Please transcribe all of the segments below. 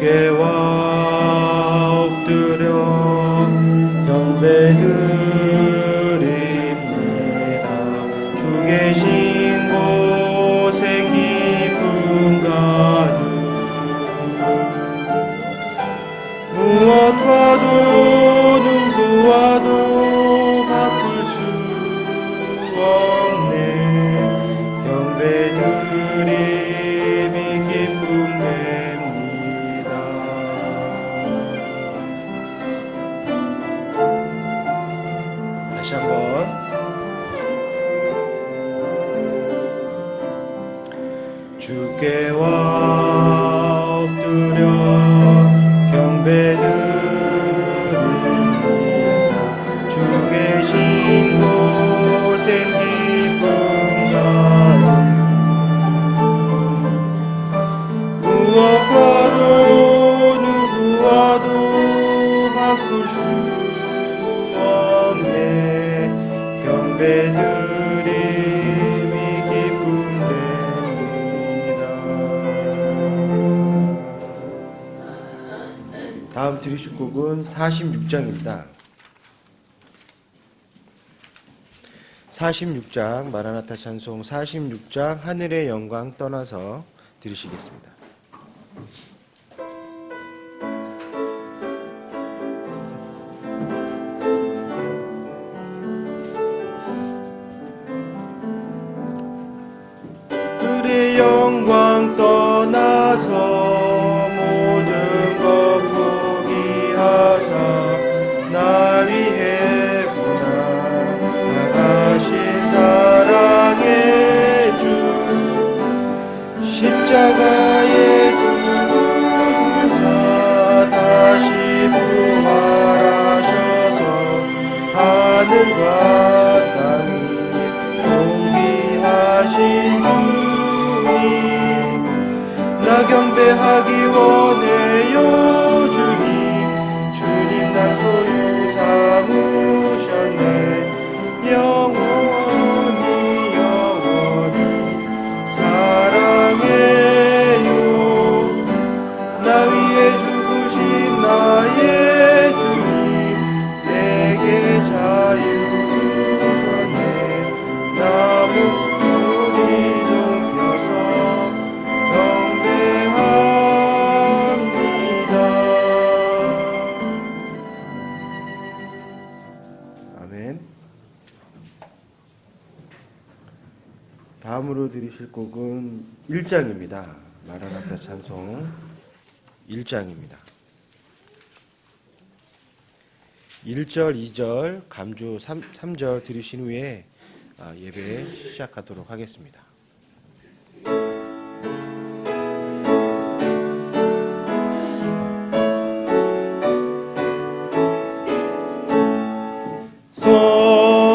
주께와 엎드려 경배드립니다. 주 계신 곳에 기쁨 가득 무엇과도 누구와도 바꿀 수 없네. 경배드림이 기쁨 냅니다. 다시 한번 주께와 엎드려 경배드립니다. 주 계신 곳에 기쁨 가득 무엇과도 누구와도 바꿀 수 없네. 경배드림이 기쁨 됩니다. 다음 들으실 곡은 46장입니다. 46장 마라나타 찬송 46장 하늘의 영광 떠나서 들으시겠습니다. 그의 영광 떠나서 모든 것 포기하사 나 위해 고난당하신 사랑의 주 십자가의 주사 다시 부활하셔서 하늘과 땅이 존귀하신 주님 나 경배하기 원해요. 주님 날 소유 삼으셨네. 영원히 사랑해요. 나 위해 죽으신 나의 주님 내게 자유 주셨네. 나 목소리 높여서 경배합니다. 아멘. 다음으로 들으실 곡은 1장입니다. 마라나타 찬송 1장입니다. 1절, 2절, 감주 3절 들으신 후에 예배 시작하도록 하겠습니다.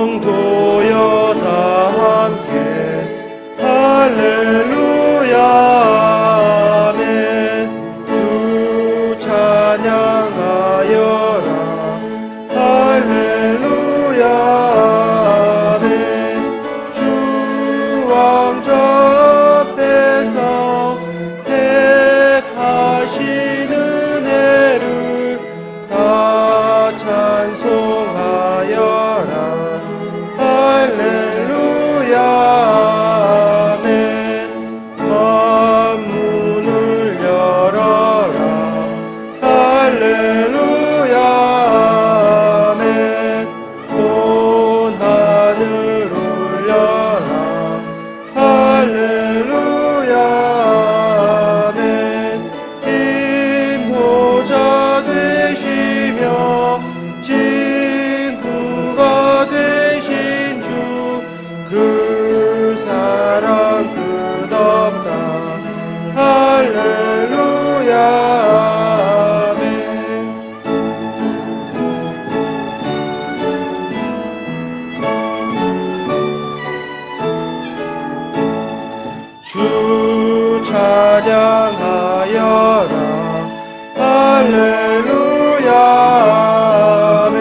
성도여 다 함께 할렐루야 아멘. 주 찬양하여라 할렐루야 아멘. 주 왕좌 앞에서 택하신 은혜를 다 찬송하여라 할렐루야 아멘. 만문을 열어라 할렐루야 아멘. 온 하늘 울려라 할렐루야 아멘. 인도자 되시며 친구가 되신 주 그 사랑 끝없다 할렐루야 아멘. 주 찬양하여라 할렐루야 아멘.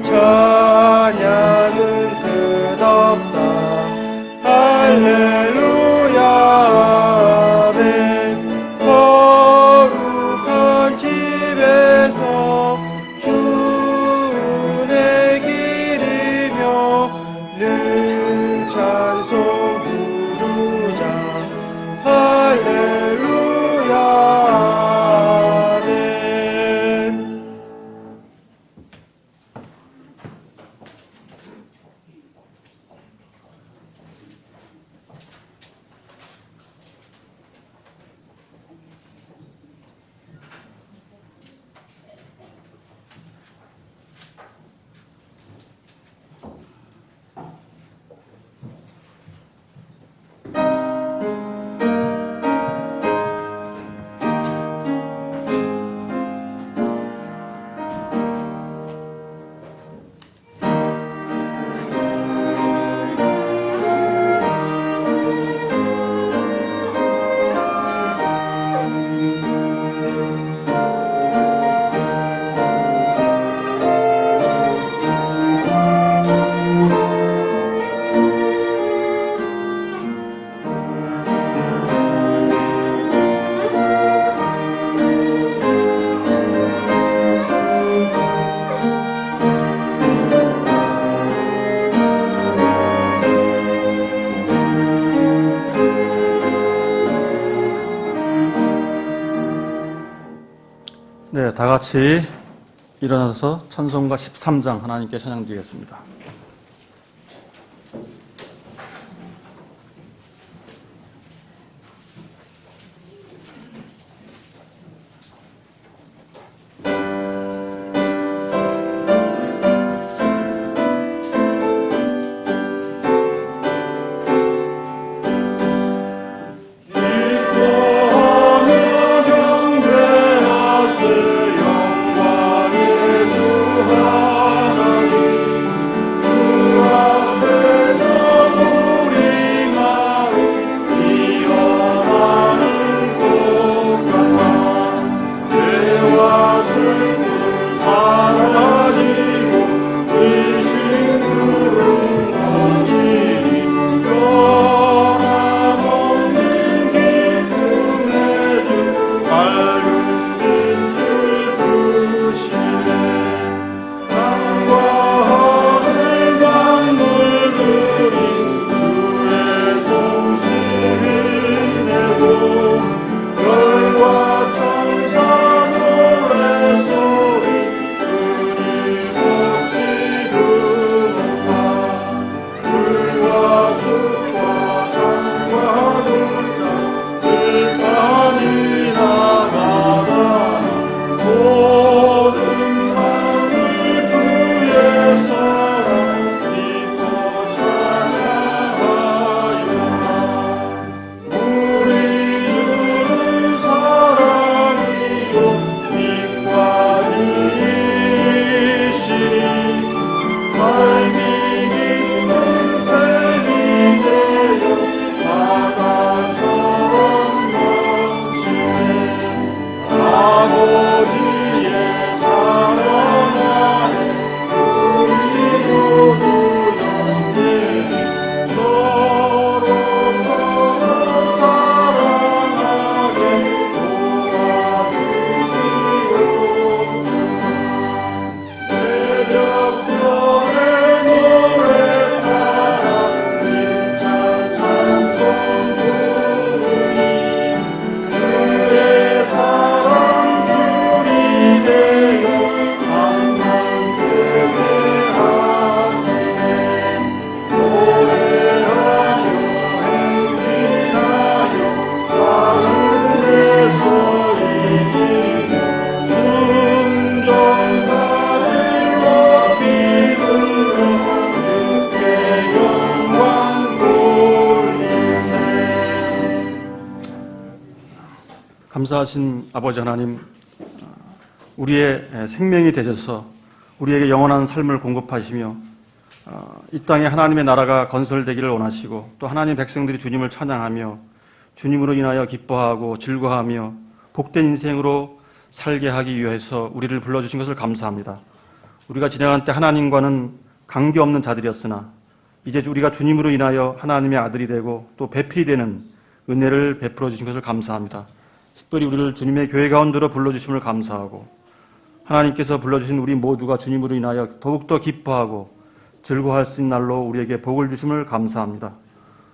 찬양은 끝없다 할렐루야 아멘. 거룩한 다 같이 일어나서 찬송가 13장 하나님께 찬양 드리겠습니다. 감사하신 아버지 하나님, 우리의 생명이 되셔서 우리에게 영원한 삶을 공급하시며 이 땅에 하나님의 나라가 건설되기를 원하시고 또 하나님 백성들이 주님을 찬양하며 주님으로 인하여 기뻐하고 즐거워하며 복된 인생으로 살게 하기 위해서 우리를 불러주신 것을 감사합니다. 우리가 지나간 때 하나님과는 관계없는 자들이었으나 이제 우리가 주님으로 인하여 하나님의 아들이 되고 또 배필이 되는 은혜를 베풀어 주신 것을 감사합니다. 특별히 우리를 주님의 교회 가운데로 불러주심을 감사하고 하나님께서 불러주신 우리 모두가 주님으로 인하여 더욱더 기뻐하고 즐거워할 수 있는 날로 우리에게 복을 주심을 감사합니다.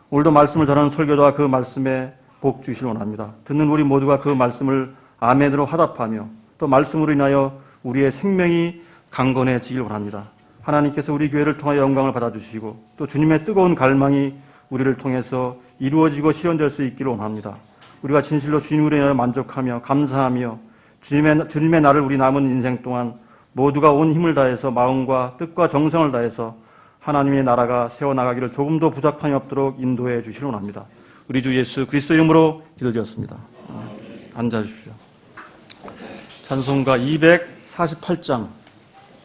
오늘도 말씀을 전하는 설교자와 그 말씀에 복 주시길 원합니다. 듣는 우리 모두가 그 말씀을 아멘으로 화답하며 또 말씀으로 인하여 우리의 생명이 강건해지길 원합니다. 하나님께서 우리 교회를 통하여 영광을 받아주시고 또 주님의 뜨거운 갈망이 우리를 통해서 이루어지고 실현될 수 있기를 원합니다. 우리가 진실로 주님으로 인하여 만족하며 감사하며 주님의 날을 우리 남은 인생 동안 모두가 온 힘을 다해서 마음과 뜻과 정성을 다해서 하나님의 나라가 세워나가기를 조금도 부족함이 없도록 인도해 주시길 원합니다. 우리 주 예수 그리스도 이름으로 기도드렸습니다. 앉아주십시오. 찬송가 248장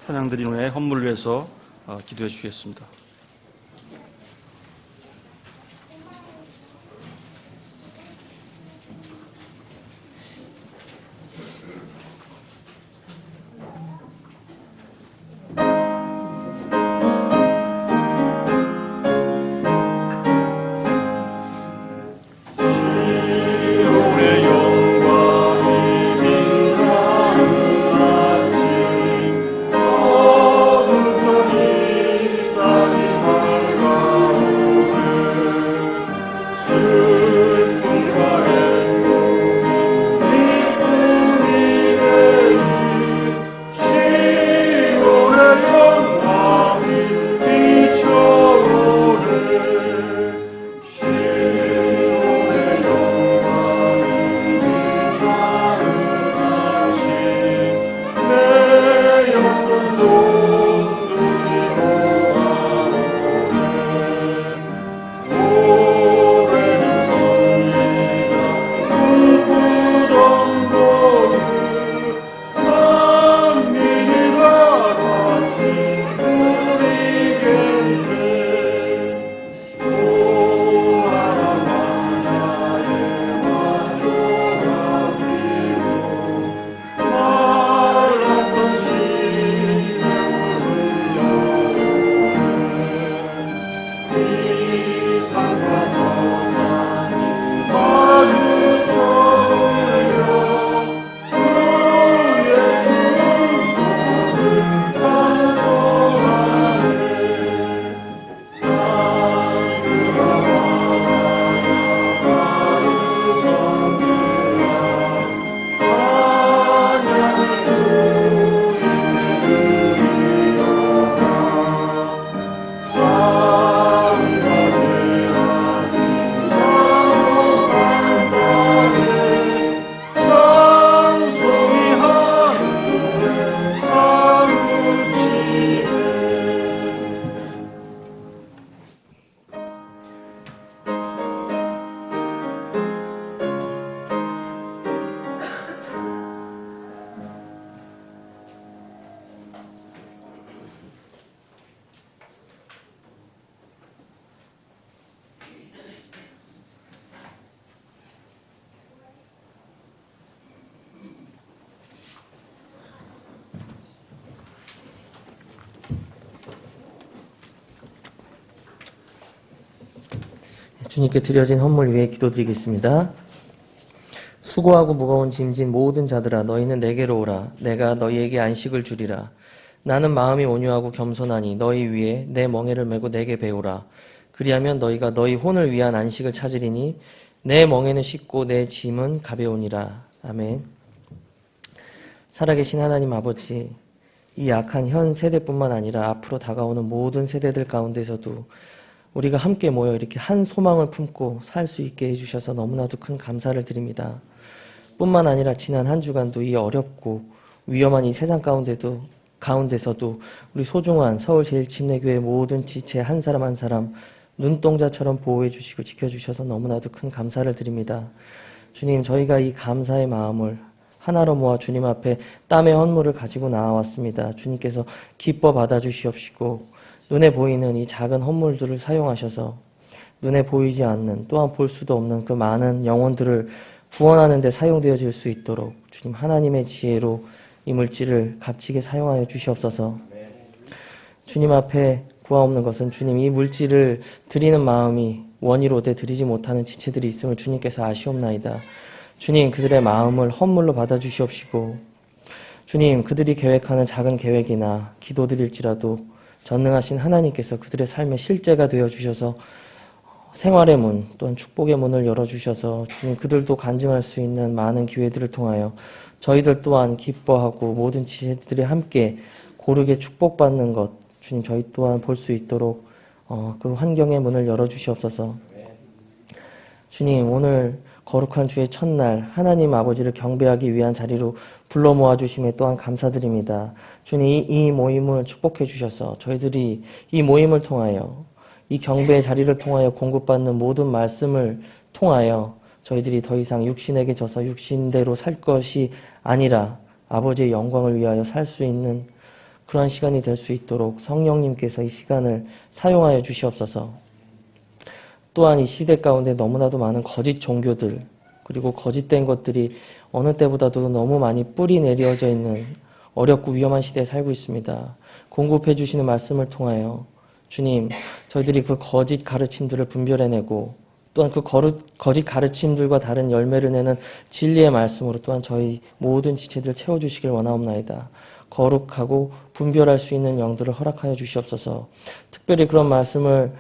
찬양드린 후에 헌물을 위해서 기도해 주시겠습니다. 이 주님께 드려진 헌물 위해 기도드리겠습니다. 수고하고 무거운 짐진 모든 자들아 너희는 내게로 오라. 내가 너희에게 안식을 주리라. 나는 마음이 온유하고 겸손하니 너희 위에 내 멍에를 메고 내게 배우라. 그리하면 너희가 너희 혼을 위한 안식을 찾으리니 내 멍에는 쉽고 내 짐은 가벼우니라. 아멘. 살아계신 하나님 아버지, 이 약한 현 세대뿐만 아니라 앞으로 다가오는 모든 세대들 가운데서도 우리가 함께 모여 이렇게 한 소망을 품고 살 수 있게 해주셔서 너무나도 큰 감사를 드립니다. 뿐만 아니라 지난 한 주간도 이 어렵고 위험한 이 세상 가운데서도 우리 소중한 서울제일침례교회 모든 지체 한 사람 한 사람 눈동자처럼 보호해 주시고 지켜주셔서 너무나도 큰 감사를 드립니다. 주님, 저희가 이 감사의 마음을 하나로 모아 주님 앞에 땀의 헌물을 가지고 나와왔습니다. 주님께서 기뻐 받아주시옵시고 눈에 보이는 이 작은 헌물들을 사용하셔서 눈에 보이지 않는 또한 볼 수도 없는 그 많은 영혼들을 구원하는 데 사용되어질 수 있도록 주님 하나님의 지혜로 이 물질을 값지게 사용하여 주시옵소서. 주님 앞에 구하옵는 것은 주님 이 물질을 드리는 마음이 원이로되 드리지 못하는 지체들이 있음을 주님께서 아시옵나이다. 주님, 그들의 마음을 헌물로 받아주시옵시고 주님, 그들이 계획하는 작은 계획이나 기도드릴지라도 전능하신 하나님께서 그들의 삶의 실제가 되어주셔서 생활의 문 또한 축복의 문을 열어주셔서 주님 그들도 간증할 수 있는 많은 기회들을 통하여 저희들 또한 기뻐하고 모든 지체들이 함께 고르게 축복받는 것 주님 저희 또한 볼 수 있도록 그 환경의 문을 열어주시옵소서. 주님, 오늘 거룩한 주의 첫날 하나님 아버지를 경배하기 위한 자리로 불러 모아주심에 또한 감사드립니다. 주님, 이 모임을 축복해 주셔서 저희들이 이 모임을 통하여 이 경배의 자리를 통하여 공급받는 모든 말씀을 통하여 저희들이 더 이상 육신에게 져서 육신대로 살 것이 아니라 아버지의 영광을 위하여 살 수 있는 그러한 시간이 될 수 있도록 성령님께서 이 시간을 사용하여 주시옵소서. 또한 이 시대 가운데 너무나도 많은 거짓 종교들 그리고 거짓된 것들이 어느 때보다도 너무 많이 뿌리 내려져 있는 어렵고 위험한 시대에 살고 있습니다. 공급해 주시는 말씀을 통하여 주님 저희들이 그 거짓 가르침들을 분별해내고 또한 그 거짓 가르침들과 다른 열매를 내는 진리의 말씀으로 또한 저희 모든 지체들 채워주시길 원하옵나이다. 거룩하고 분별할 수 있는 영들을 허락하여 주시옵소서. 특별히 그런 말씀을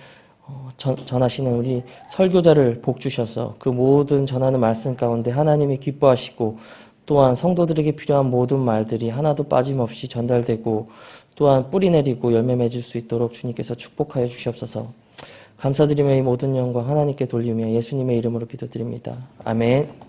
전하시는 우리 설교자를 복주셔서 그 모든 전하는 말씀 가운데 하나님이 기뻐하시고 또한 성도들에게 필요한 모든 말들이 하나도 빠짐없이 전달되고 또한 뿌리 내리고 열매 맺을 수 있도록 주님께서 축복하여 주시옵소서. 감사드리며 이 모든 영광 하나님께 돌리며 예수님의 이름으로 기도드립니다. 아멘.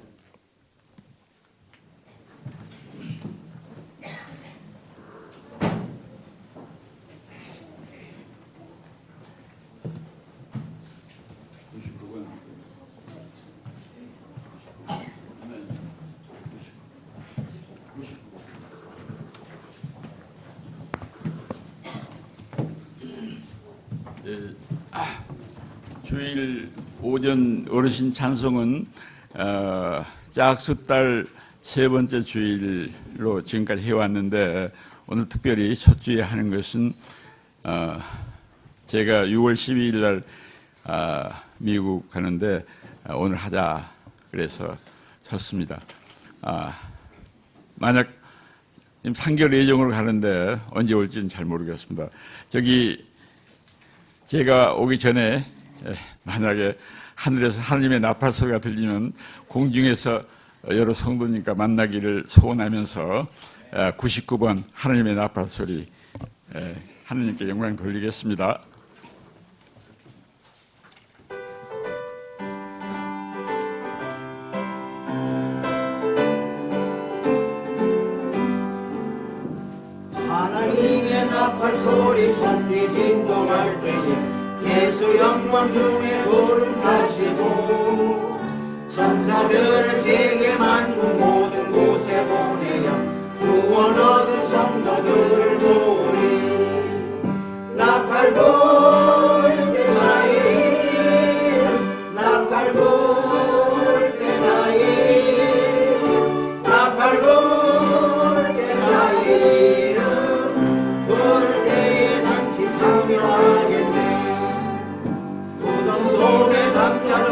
주일 오전 어르신 찬송은 짝수달 세 번째 주일로 지금까지 해왔는데 오늘 특별히 첫 주에 하는 것은 제가 6월 12일 날 미국 가는데 오늘 하자 그래서 섰습니다. 만약 3개월 예정으로 가는데 언제 올지는 잘 모르겠습니다. 제가 오기 전에 만약에 하늘에서 하나님의 나팔 소리가 들리면 공중에서 여러 성도님과 만나기를 소원하면서 99번 하나님의 나팔 소리 하나님께 영광 돌리겠습니다. 하나님의 나팔 소리 천지 진동할 때에 예수 영광 중에 구름 타시고 천사들을 세계 만국 모든 곳에 보내어 구원 얻은 성도들을 모으리. 나팔 불 때 나이 나팔 불 때 나이 나팔 불 때 나이 불 때에 잔치 참여하겠네. 속에 잠자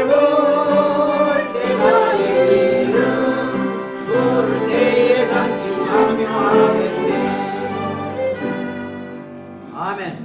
볼 때가 이름 볼 때에 잔치 참여하겠네. 아멘.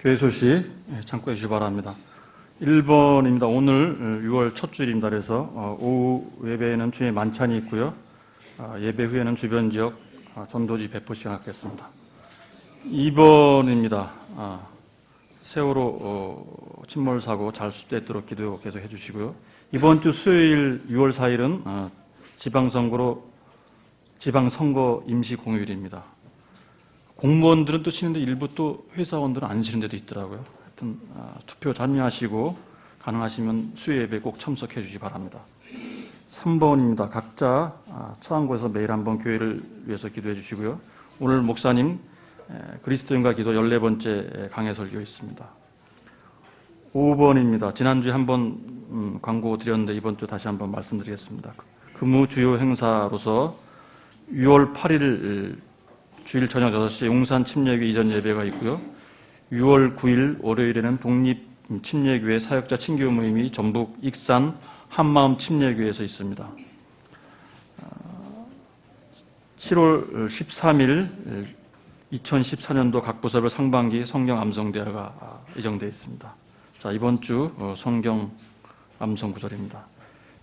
교회 소식 참고해 주시기 바랍니다. 1번입니다. 오늘 6월 첫 주일입니다. 그래서 오후 예배에는 주의 만찬이 있고요. 예배 후에는 주변 지역 전도지 배포 시간 갖겠습니다. 2번입니다. 세월호 침몰 사고 잘 수습되도록 기도 계속 해주시고요. 이번 주 수요일 6월 4일은 지방선거 임시 공휴일입니다. 공무원들은 또 쉬는데 일부 또 회사원들은 안 쉬는 데도 있더라고요. 하여튼 투표 참여하시고 가능하시면 수요 예배 꼭 참석해 주시기 바랍니다. 3번입니다. 각자 처한 곳에서 매일 한번 교회를 위해서 기도해 주시고요. 오늘 목사님 그리스도인과 기도 14번째 강해 설교 있습니다. 5번입니다. 지난주에 한번 광고 드렸는데 이번 주 다시 한번 말씀드리겠습니다. 근무 주요 행사로서 6월 8일 주일 저녁 6시에 용산 침례교회 이전 예배가 있고요. 6월 9일 월요일에는 독립침례교회 사역자 친교 모임이 전북 익산 한마음 침례교회에서 있습니다. 7월 13일 2014년도 각 부서별 상반기 성경 암송대회가 예정되어 있습니다. 자, 이번 주 성경 암송 구절입니다.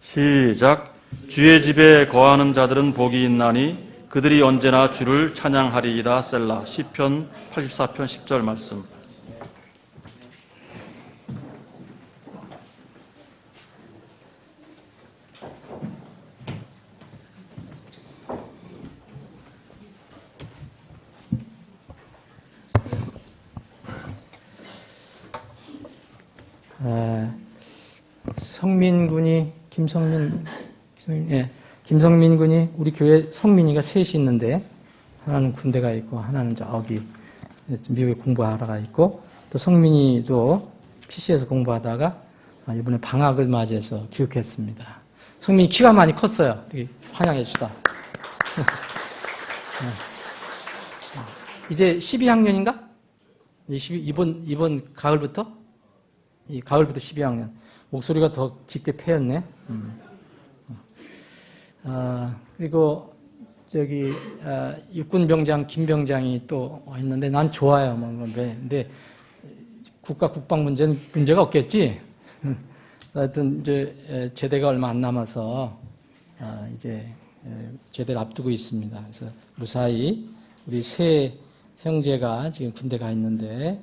시작. 주의 집에 거하는 자들은 복이 있나니 그들이 언제나 주를 찬양하리이다. 셀라. 시편 84편 10절 말씀. 김성민 군이 우리 교회 성민이가 셋이 있는데 하나는 군대가 있고 하나는 저기 미국에 공부하러 가 있고 또 성민이도 PC에서 공부하다가 이번에 방학을 맞이해서 귀국했습니다. 성민이 키가 많이 컸어요. 환영해 주다. 이제 12학년인가? 이번 가을부터? 이 가을부터 12학년. 목소리가 더 짙게 패였네. 그리고 육군병장 김병장이 또 있는데 난 좋아요. 근데 국가 국방 문제는 문제가 없겠지. 하여튼 이제 제대가 얼마 안 남아서 이제 제대를 앞두고 있습니다. 그래서 무사히 우리 세 형제가 지금 군대 가 있는데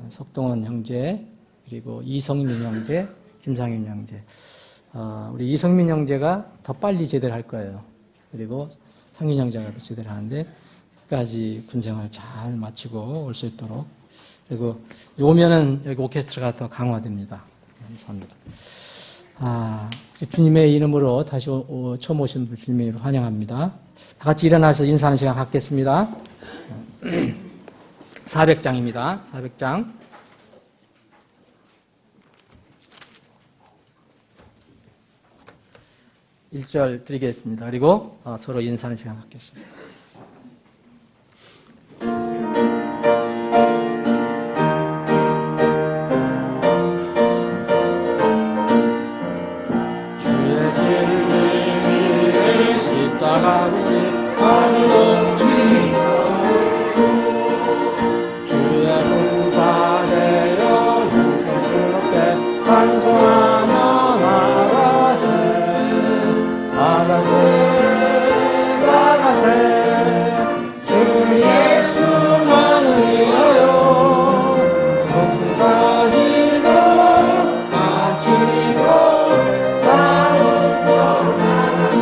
석동원 형제 그리고 이성민 형제, 김상윤 형제. 우리 이성민 형제가 더 빨리 제대를 할 거예요. 그리고 상윤 형제가 더 제대를 하는데 끝까지 군생활 잘 마치고 올 수 있도록. 그리고 오면은 여기 오케스트라가 더 강화됩니다. 감사합니다. 주님의 이름으로 다시 처음 오신 분 주님의 이름으로 환영합니다. 다 같이 일어나서 인사하는 시간 갖겠습니다. 400장입니다. 400장. 1절 드리겠습니다. 그리고 서로 인사하는 시간 갖겠습니다. 주의 진리를 십자가니 하늘은 주의 군사되어 영광스럽게 찬송하며 나가세 주 예수만을 위하여 목숨까지도 바치고 싸우며 나가세.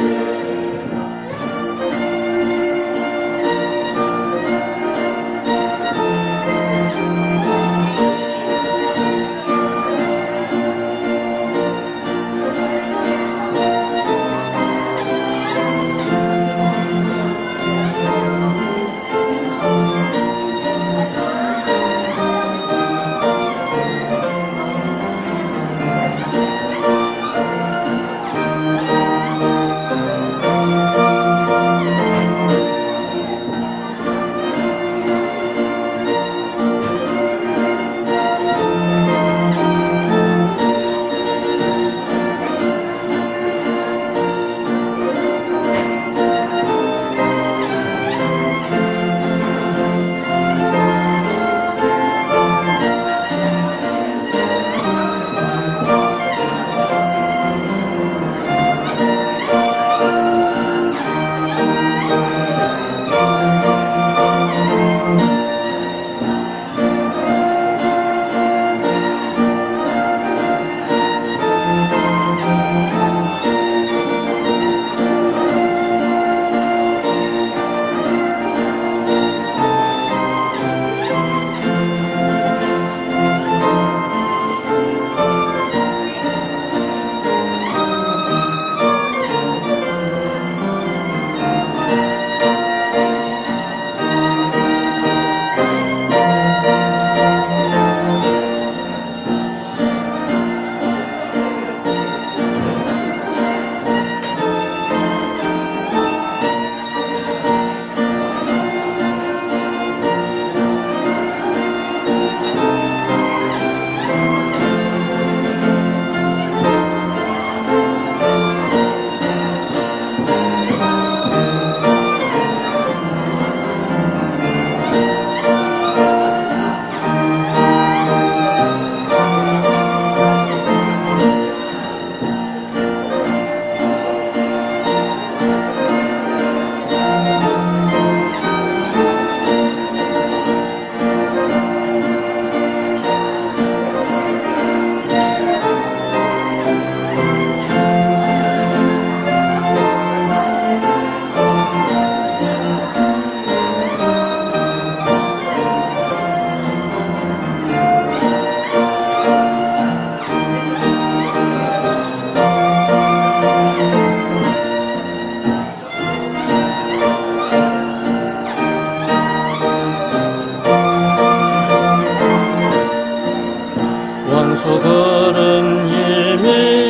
그들은 이미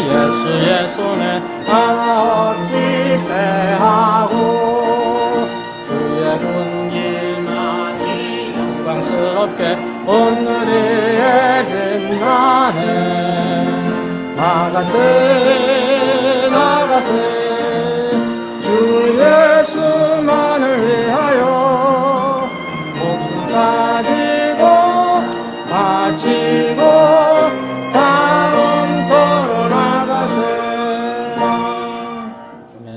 예수의 손에 하나없이 패하고 주의 군기만이 영광스럽게 오늘에 빛나네. 나가세 나가세 주 예수만을 위하여 목숨 가지고 사람터로 나가세. 아멘.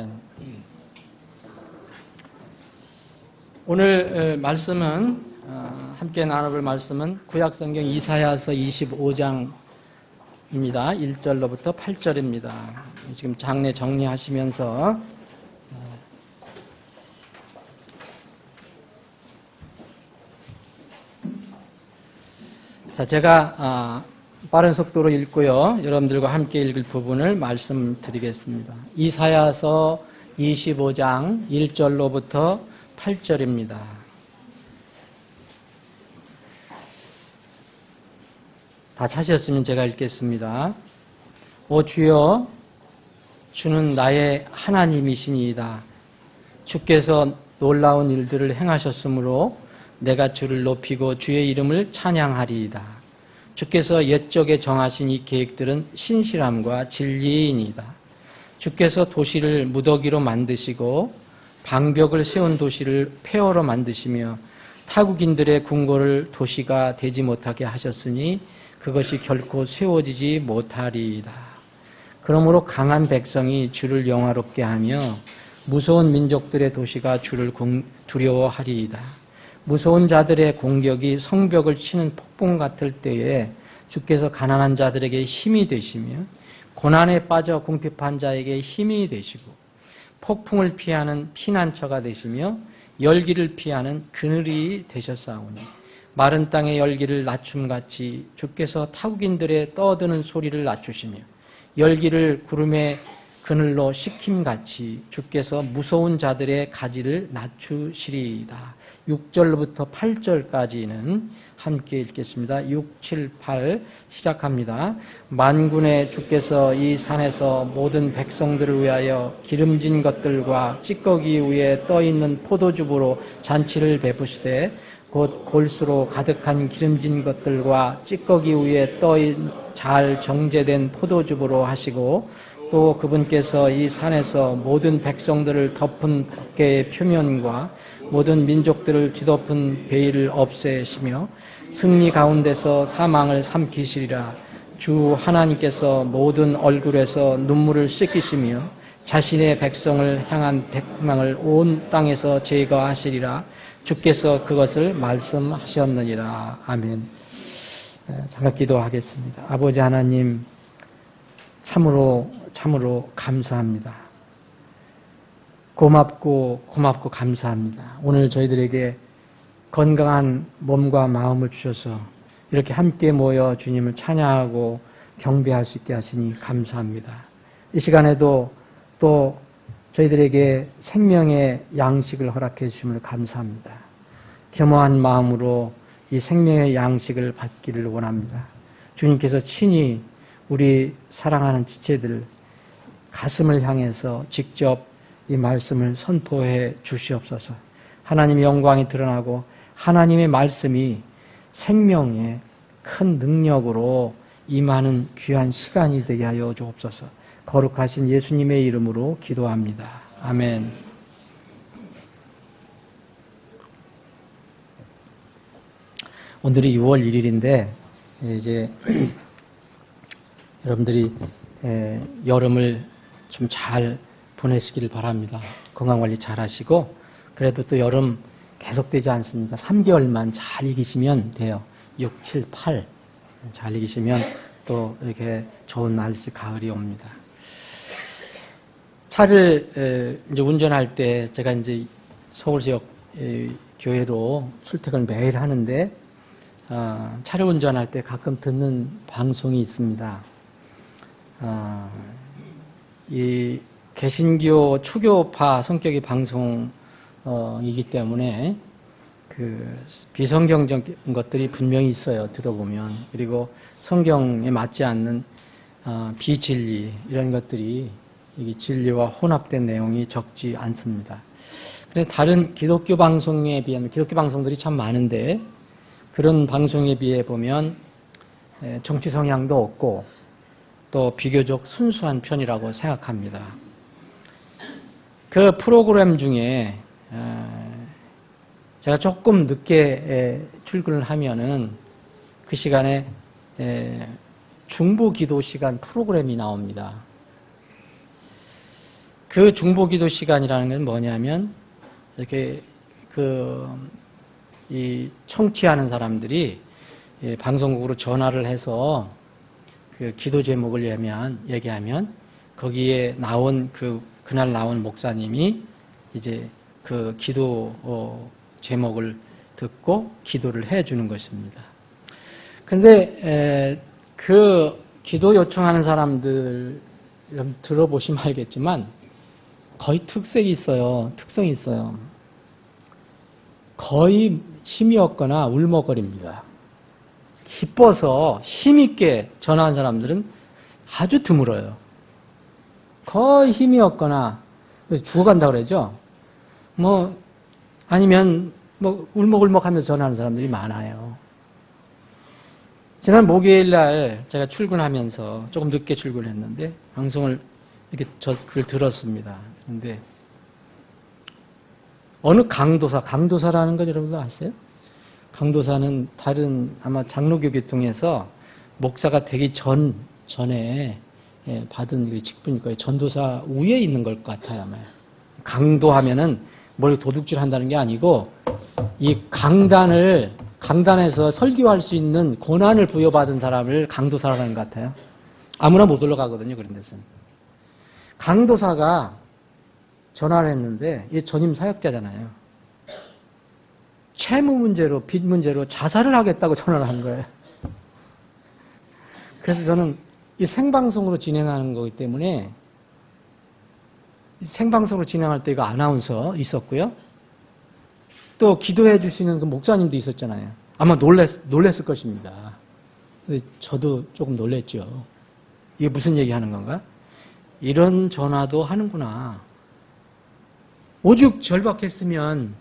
오늘 말씀은 함께 나눠볼 말씀은 구약성경 이사야서 25장입니다. 1절로부터 8절입니다. 지금 장례 정리하시면서 자, 제가 빠른 속도로 읽고요. 여러분들과 함께 읽을 부분을 말씀드리겠습니다. 이사야서 25장 1절로부터 8절입니다. 다 찾으셨으면 제가 읽겠습니다. 오 주여, 주는 나의 하나님이시니이다. 주께서 놀라운 일들을 행하셨으므로 내가 주를 높이고 주의 이름을 찬양하리이다. 주께서 옛적에 정하신 이 계획들은 신실함과 진리이니이다. 주께서 도시를 무더기로 만드시고 방벽을 세운 도시를 폐허로 만드시며 타국인들의 궁궐을 도시가 되지 못하게 하셨으니 그것이 결코 세워지지 못하리이다. 그러므로 강한 백성이 주를 영화롭게 하며 무서운 민족들의 도시가 주를 두려워하리이다. 무서운 자들의 공격이 성벽을 치는 폭풍 같을 때에 주께서 가난한 자들에게 힘이 되시며 고난에 빠져 궁핍한 자에게 힘이 되시고 폭풍을 피하는 피난처가 되시며 열기를 피하는 그늘이 되셨사오니 마른 땅의 열기를 낮춤같이 주께서 타국인들의 떠드는 소리를 낮추시며 열기를 구름의 그늘로 식힘같이 주께서 무서운 자들의 가지를 낮추시리이다. 6절부터 8절까지는 함께 읽겠습니다. 6, 7, 8 시작합니다. 만군의 주께서 이 산에서 모든 백성들을 위하여 기름진 것들과 찌꺼기 위에 떠있는 포도주부로 잔치를 베푸시되 곧 골수로 가득한 기름진 것들과 찌꺼기 위에 떠인 잘 정제된 포도주부로 하시고 또 그분께서 이 산에서 모든 백성들을 덮은 법궤의 표면과 모든 민족들을 뒤덮은 베일을 없애시며 승리 가운데서 사망을 삼키시리라. 주 하나님께서 모든 얼굴에서 눈물을 씻기시며 자신의 백성을 향한 백망을 온 땅에서 제거하시리라. 주께서 그것을 말씀하셨느니라. 아멘. 잠깐 기도하겠습니다. 아버지 하나님, 참으로 감사합니다. 고맙고 감사합니다. 오늘 저희들에게 건강한 몸과 마음을 주셔서 이렇게 함께 모여 주님을 찬양하고 경배할 수 있게 하시니 감사합니다. 이 시간에도 또 저희들에게 생명의 양식을 허락해 주심을 감사합니다. 겸허한 마음으로 이 생명의 양식을 받기를 원합니다. 주님께서 친히 우리 사랑하는 지체들 가슴을 향해서 직접 이 말씀을 선포해 주시옵소서. 하나님의 영광이 드러나고 하나님의 말씀이 생명의 큰 능력으로 임하는 귀한 시간이 되게 하여 주옵소서. 거룩하신 예수님의 이름으로 기도합니다. 아멘. 오늘이 6월 1일인데 이제 여러분들이 여름을 좀 잘 보내시기를 바랍니다. 건강관리 잘 하시고 그래도 또 여름 계속되지 않습니다. 3개월만 잘 이기시면 돼요. 6, 7, 8 잘 이기시면 또 이렇게 좋은 날씨 가을이 옵니다. 차를 이제 운전할 때 제가 이제 서울시역 교회로 출퇴근을 매일 하는데 차를 운전할 때 가끔 듣는 방송이 있습니다. 이 개신교 초교파 성격의 방송이기 때문에 그 비성경적인 것들이 분명히 있어요. 들어보면. 그리고 성경에 맞지 않는 비진리 이런 것들이 이게 진리와 혼합된 내용이 적지 않습니다. 그런데 다른 기독교 방송에 비하면 기독교 방송들이 참 많은데 그런 방송에 비해 보면 정치 성향도 없고 또 비교적 순수한 편이라고 생각합니다. 그 프로그램 중에 제가 조금 늦게 출근을 하면은 그 시간에 중보기도 시간 프로그램이 나옵니다. 그 중보기도 시간이라는 건 뭐냐면 이렇게 이 청취하는 사람들이 방송국으로 전화를 해서 그 기도 제목을 얘기하면 거기에 나온 그날 나온 목사님이 이제 그 기도 제목을 듣고 기도를 해 주는 것입니다. 그런데 그 기도 요청하는 사람들 들어보시면 알겠지만 거의 특성이 있어요. 거의 힘이 없거나 울먹거립니다. 기뻐서 힘있게 전화한 사람들은 아주 드물어요. 거의 힘이 없거나 죽어간다고 그러죠. 아니면 울먹울먹 하면서 전화하는 사람들이 많아요. 지난 목요일 날 제가 출근하면서 조금 늦게 출근했는데 방송을 이렇게 그걸 들었습니다. 그런데 어느 강도사라는 거 여러분도 아세요? 강도사는 다른 아마 장로교 계통에서 목사가 되기 전에 받은 직분일 거예요. 전도사 위에 있는 걸 것 같아요. 아마. 강도하면은 머리 도둑질 한다는 게 아니고 이 강단에서 설교할 수 있는 권한을 부여받은 사람을 강도사라는 것 같아요. 아무나 못 올라가거든요. 그런 데서는. 강도사가 전화를 했는데 이 전임 사역자잖아요. 채무 문제로 빚 문제로 자살을 하겠다고 전화를 한 거예요. 그래서 저는 이 생방송으로 진행하는 거기 때문에 생방송으로 진행할 때 이거 아나운서 있었고요. 또 기도해 주시는 그 목사님도 있었잖아요. 아마 놀랬을 것입니다. 근데 저도 조금 놀랬죠. 이게 무슨 얘기 하는 건가? 이런 전화도 하는구나. 오죽 절박했으면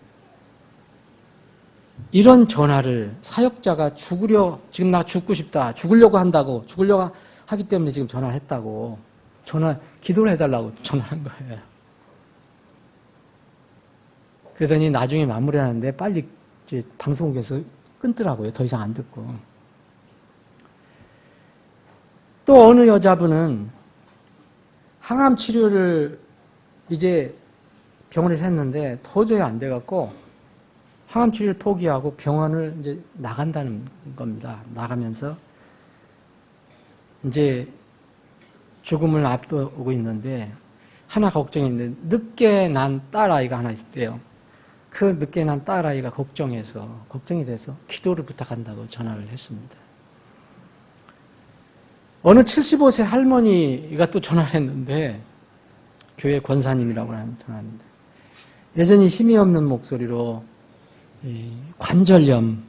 이런 전화를 사역자가 지금 나 죽고 싶다. 죽으려고 하기 때문에 지금 전화를 했다고. 기도를 해달라고 전화한 거예요. 그러더니 나중에 마무리하는데 빨리 이제 방송국에서 끊더라고요. 더 이상 안 듣고. 또 어느 여자분은 항암 치료를 이제 병원에서 했는데 도저히 안 돼갖고 항암 치료를 포기하고 병원을 이제 나간다는 겁니다. 나가면서 이제 죽음을 앞두고 있는데 하나 걱정이 있는데 늦게 난 딸아이가 하나 있대요. 그 늦게 난 딸아이가 걱정이 돼서 기도를 부탁한다고 전화를 했습니다. 어느 75세 할머니가 또 전화를 했는데 교회 권사님이라고 하는 전화했는데 여전히 힘이 없는 목소리로 관절염,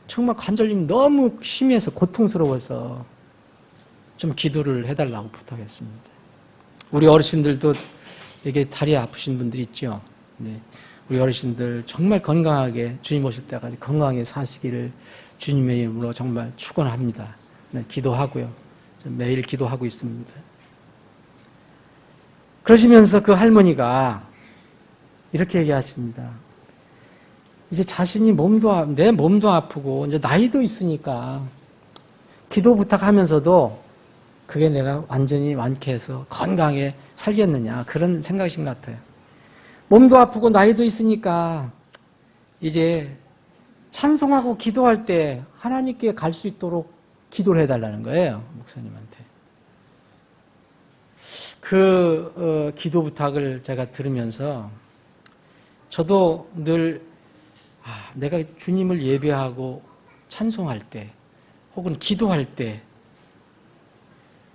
정말 관절염이 너무 심해서 고통스러워서 좀 기도를 해달라고 부탁했습니다. 우리 어르신들도 이게 다리 아프신 분들이 있죠. 네. 우리 어르신들 정말 건강하게 주님 오실 때까지 건강하게 사시기를 주님의 이름으로 정말 축원합니다. 네, 기도하고요. 매일 기도하고 있습니다. 그러시면서 그 할머니가 이렇게 얘기하십니다. 이제 자신이 내 몸도 아프고 이제 나이도 있으니까 기도 부탁하면서도 그게 내가 완전히 완쾌해서 건강하게 살겠느냐 그런 생각이신 것 같아요. 몸도 아프고 나이도 있으니까 이제 찬송하고 기도할 때 하나님께 갈 수 있도록 기도를 해달라는 거예요. 목사님한테. 그 기도 부탁을 제가 들으면서 저도 늘 내가 주님을 예배하고 찬송할 때 혹은 기도할 때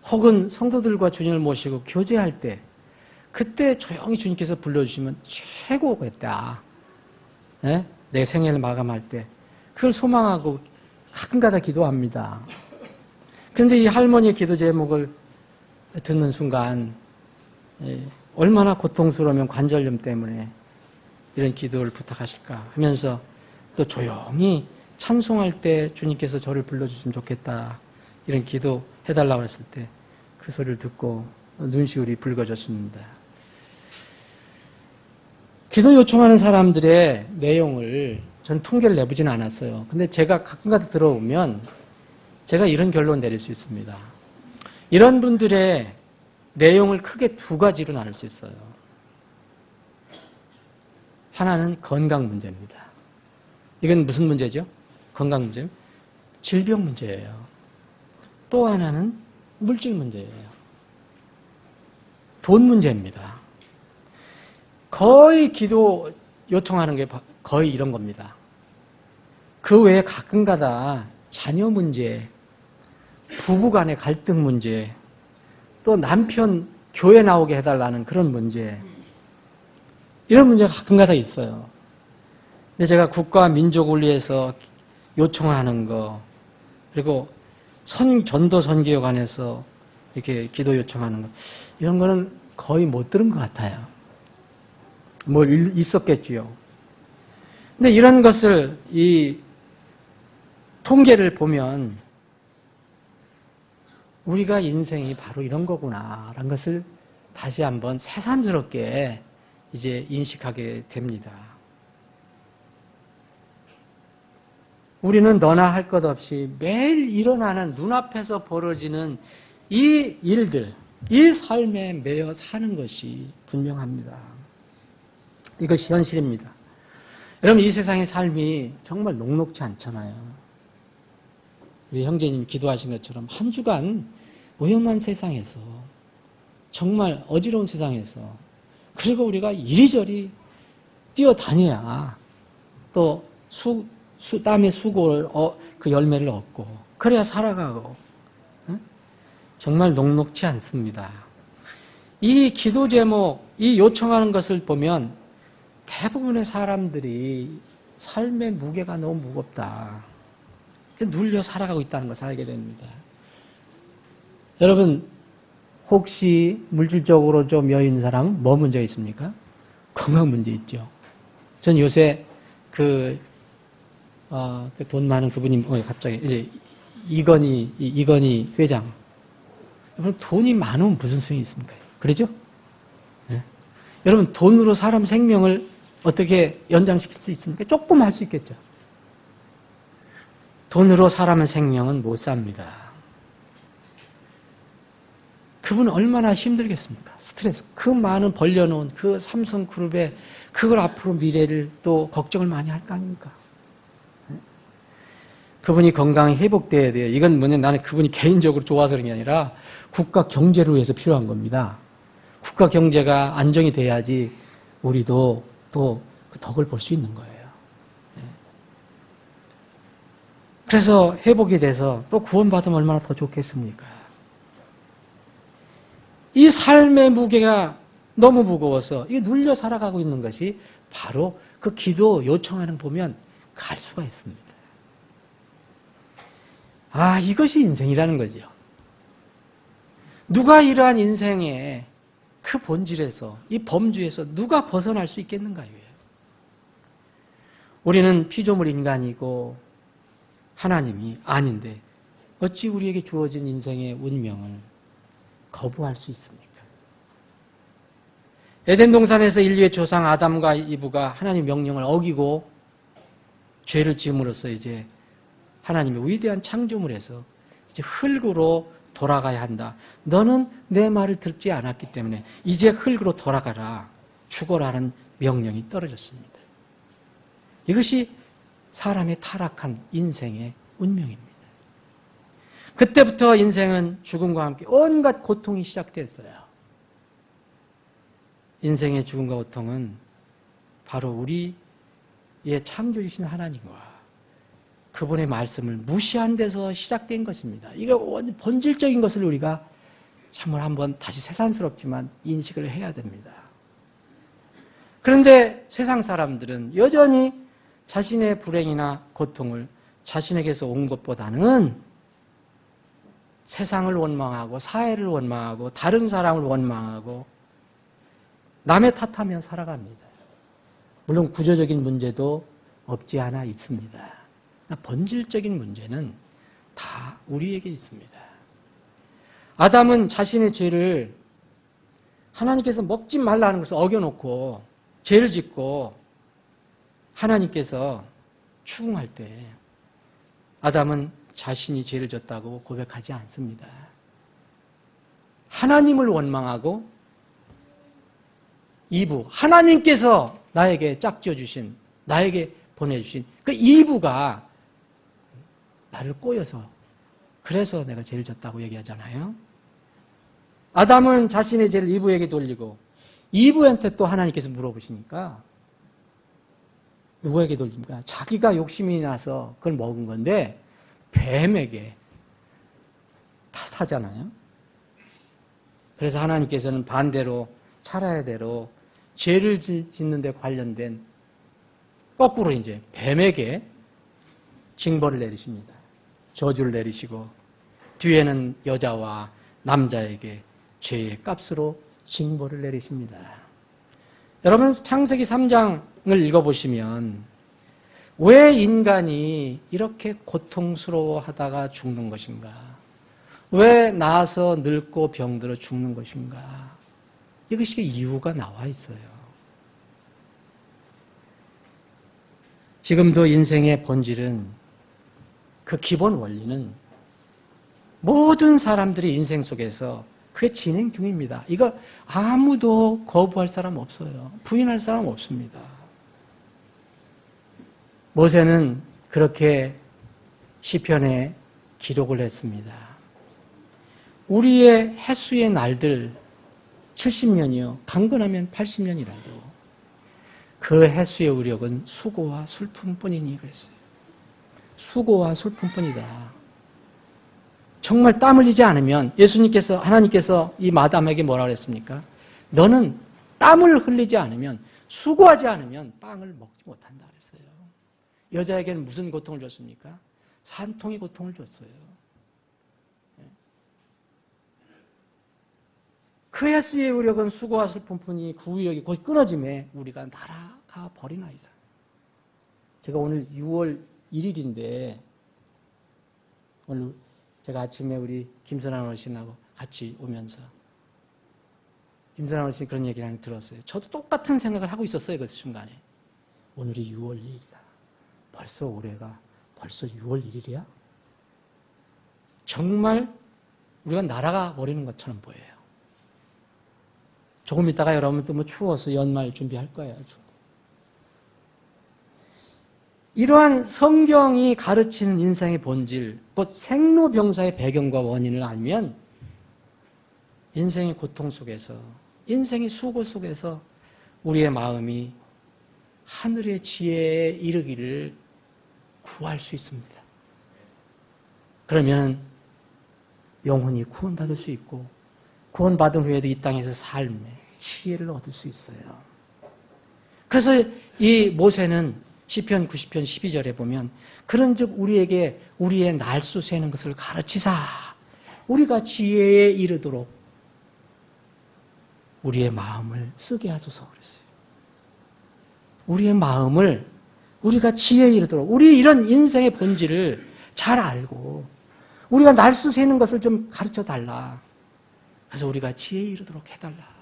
혹은 성도들과 주님을 모시고 교제할 때 그때 조용히 주님께서 불러주시면 최고겠다. 네? 내 생애를 마감할 때 그걸 소망하고 가끔가다 기도합니다. 그런데 이 할머니의 기도 제목을 듣는 순간 얼마나 고통스러우면 관절염 때문에 이런 기도를 부탁하실까 하면서 또 조용히 찬송할 때 주님께서 저를 불러주시면 좋겠다 이런 기도 해달라고 했을 때 그 소리를 듣고 눈시울이 붉어졌습니다. 기도 요청하는 사람들의 내용을 전 통계를 내보지는 않았어요. 근데 제가 가끔가다 들어오면 제가 이런 결론 내릴 수 있습니다. 이런 분들의 내용을 크게 두 가지로 나눌 수 있어요. 하나는 건강 문제입니다. 이건 무슨 문제죠? 건강 문제. 질병 문제예요. 또 하나는 물질 문제예요. 돈 문제입니다. 거의 기도 요청하는 게 거의 이런 겁니다. 그 외에 가끔가다 자녀 문제, 부부 간의 갈등 문제, 또 남편 교회 나오게 해달라는 그런 문제, 이런 문제가 가끔가다 있어요. 근데 제가 국가 민족을 위해서 요청하는 거, 그리고 전도 선교에 관해서 이렇게 기도 요청하는 거, 이런 거는 거의 못 들은 것 같아요. 뭐 있었겠지요. 근데 이런 것을 이 통계를 보면 우리가 인생이 바로 이런 거구나라는 것을 다시 한번 새삼스럽게 이제 인식하게 됩니다. 우리는 너나 할 것 없이 매일 일어나는 눈앞에서 벌어지는 이 일들, 이 삶에 매여 사는 것이 분명합니다. 이것이 현실입니다. 여러분, 이 세상의 삶이 정말 녹록지 않잖아요. 우리 형제님 기도하신 것처럼 한 주간 위험한 세상에서, 정말 어지러운 세상에서, 그리고 우리가 이리저리 뛰어다녀야 또 땀의 수고를 그 열매를 얻고 그래야 살아가고, 정말 녹록지 않습니다. 이 기도 제목, 이 요청하는 것을 보면 대부분의 사람들이 삶의 무게가 너무 무겁다, 눌려 살아가고 있다는 것을 알게 됩니다. 여러분, 혹시 물질적으로 좀 여유 있는 사람은 뭐 문제가 있습니까? 건강 문제 있죠. 전 요새 돈 많은 그분이 갑자기 이제 이건희 회장, 여러분, 돈이 많으면 무슨 소용이 있습니까? 그러죠? 네. 여러분, 돈으로 사람 생명을 어떻게 연장시킬 수 있습니까? 조금 할 수 있겠죠. 돈으로 사람의 생명은 못 삽니다. 그분은 얼마나 힘들겠습니까? 스트레스. 그 많은 벌려놓은 그 삼성그룹에 그걸 앞으로 미래를 또 걱정을 많이 할 거 아닙니까? 그분이 건강이 회복돼야 돼요. 이건 뭐냐, 나는 그분이 개인적으로 좋아서 그런 게 아니라 국가 경제를 위해서 필요한 겁니다. 국가 경제가 안정이 돼야지 우리도 또 그 덕을 볼 수 있는 거예요. 그래서 회복이 돼서 또 구원받으면 얼마나 더 좋겠습니까? 이 삶의 무게가 너무 무거워서 이 눌려 살아가고 있는 것이 바로 그 기도 요청하는 거 보면 갈 수가 있습니다. 아, 이것이 인생이라는 거죠. 누가 이러한 인생의 그 본질에서, 이 범주에서 누가 벗어날 수 있겠는가요? 우리는 피조물 인간이고 하나님이 아닌데 어찌 우리에게 주어진 인생의 운명을 거부할 수 있습니까? 에덴 동산에서 인류의 조상 아담과 이브가 하나님의 명령을 어기고 죄를 지음으로써 이제 하나님의 위대한 창조물에서 이제 흙으로 돌아가야 한다. 너는 내 말을 듣지 않았기 때문에 이제 흙으로 돌아가라. 죽어라는 명령이 떨어졌습니다. 이것이 사람의 타락한 인생의 운명입니다. 그때부터 인생은 죽음과 함께 온갖 고통이 시작됐어요. 인생의 죽음과 고통은 바로 우리의 창조주신 하나님과 그분의 말씀을 무시한 데서 시작된 것입니다. 이게 본질적인 것을 우리가 참을 한번 다시 새삼스럽지만 인식을 해야 됩니다. 그런데 세상 사람들은 여전히 자신의 불행이나 고통을 자신에게서 온 것보다는 세상을 원망하고 사회를 원망하고 다른 사람을 원망하고 남의 탓하며 살아갑니다. 물론 구조적인 문제도 없지 않아 있습니다. 본질적인 문제는 다 우리에게 있습니다. 아담은 자신의 죄를 하나님께서 먹지 말라는 것을 어겨놓고 죄를 짓고 하나님께서 추궁할 때 아담은 자신이 죄를 졌다고 고백하지 않습니다. 하나님을 원망하고 이브, 하나님께서 나에게 짝지어 주신, 나에게 보내주신 그 이브가 나를 꼬여서 그래서 내가 죄를 졌다고 얘기하잖아요. 아담은 자신의 죄를 이브에게 돌리고 이브한테 또 하나님께서 물어보시니까 누구에게 돌립니까? 자기가 욕심이 나서 그걸 먹은 건데 뱀에게 탓하잖아요. 그래서 하나님께서는 반대로 차라리대로 죄를 짓는 데 관련된 거꾸로 이제 뱀에게 징벌을 내리십니다. 저주를 내리시고 뒤에는 여자와 남자에게 죄의 값으로 징벌을 내리십니다. 여러분 창세기 3장을 읽어보시면 왜 인간이 이렇게 고통스러워하다가 죽는 것인가? 왜 나서 늙고 병들어 죽는 것인가? 이것이 이유가 나와 있어요. 지금도 인생의 본질은 그 기본 원리는 모든 사람들이 인생 속에서 그게 진행 중입니다. 이거 아무도 거부할 사람 없어요. 부인할 사람 없습니다. 모세는 그렇게 시편에 기록을 했습니다. 우리의 햇수의 날들 70년이요. 강건하면 80년이라도 그 햇수의 우력은 수고와 슬픔뿐이니 그랬어요. 수고와 슬픔뿐이다. 정말 땀 흘리지 않으면 하나님께서 이 마담에게 뭐라 그랬습니까? 너는 땀을 흘리지 않으면 수고하지 않으면 빵을 먹지 못한다 그랬어요. 여자에게는 무슨 고통을 줬습니까? 산통의 고통을 줬어요. 그 햇수의 우력은 수고와 슬픔뿐이 그 우력이 곧 끊어짐에 우리가 날아가 버리나이다. 제가 오늘 6월 1일인데 오늘 제가 아침에 우리 김선환 어르신하고 같이 오면서 김선환 어르신이 그런 얘기를 들었어요. 저도 똑같은 생각을 하고 있었어요. 그 순간에. 오늘이 6월 1일이다. 벌써 올해가 벌써 6월 1일이야? 정말 우리가 날아가 버리는 것처럼 보여요. 조금 있다가 여러분도 뭐 추워서 연말 준비할 거예요. 이러한 성경이 가르치는 인생의 본질, 곧 생로병사의 배경과 원인을 알면 인생의 고통 속에서, 인생의 수고 속에서 우리의 마음이 하늘의 지혜에 이르기를 구할 수 있습니다. 그러면 영혼이 구원받을 수 있고 구원받은 후에도 이 땅에서 삶의 지혜를 얻을 수 있어요. 그래서 이 모세는 시편 90편 12절에 보면 그런즉 우리에게 우리의 날수 세는 것을 가르치사 우리가 지혜에 이르도록 우리의 마음을 쓰게 하소서 그랬어요. 우리의 마음을 우리가 지혜에 이르도록 우리 이런 인생의 본질을 잘 알고 우리가 날수 세는 것을 좀 가르쳐 달라. 그래서 우리가 지혜에 이르도록 해달라.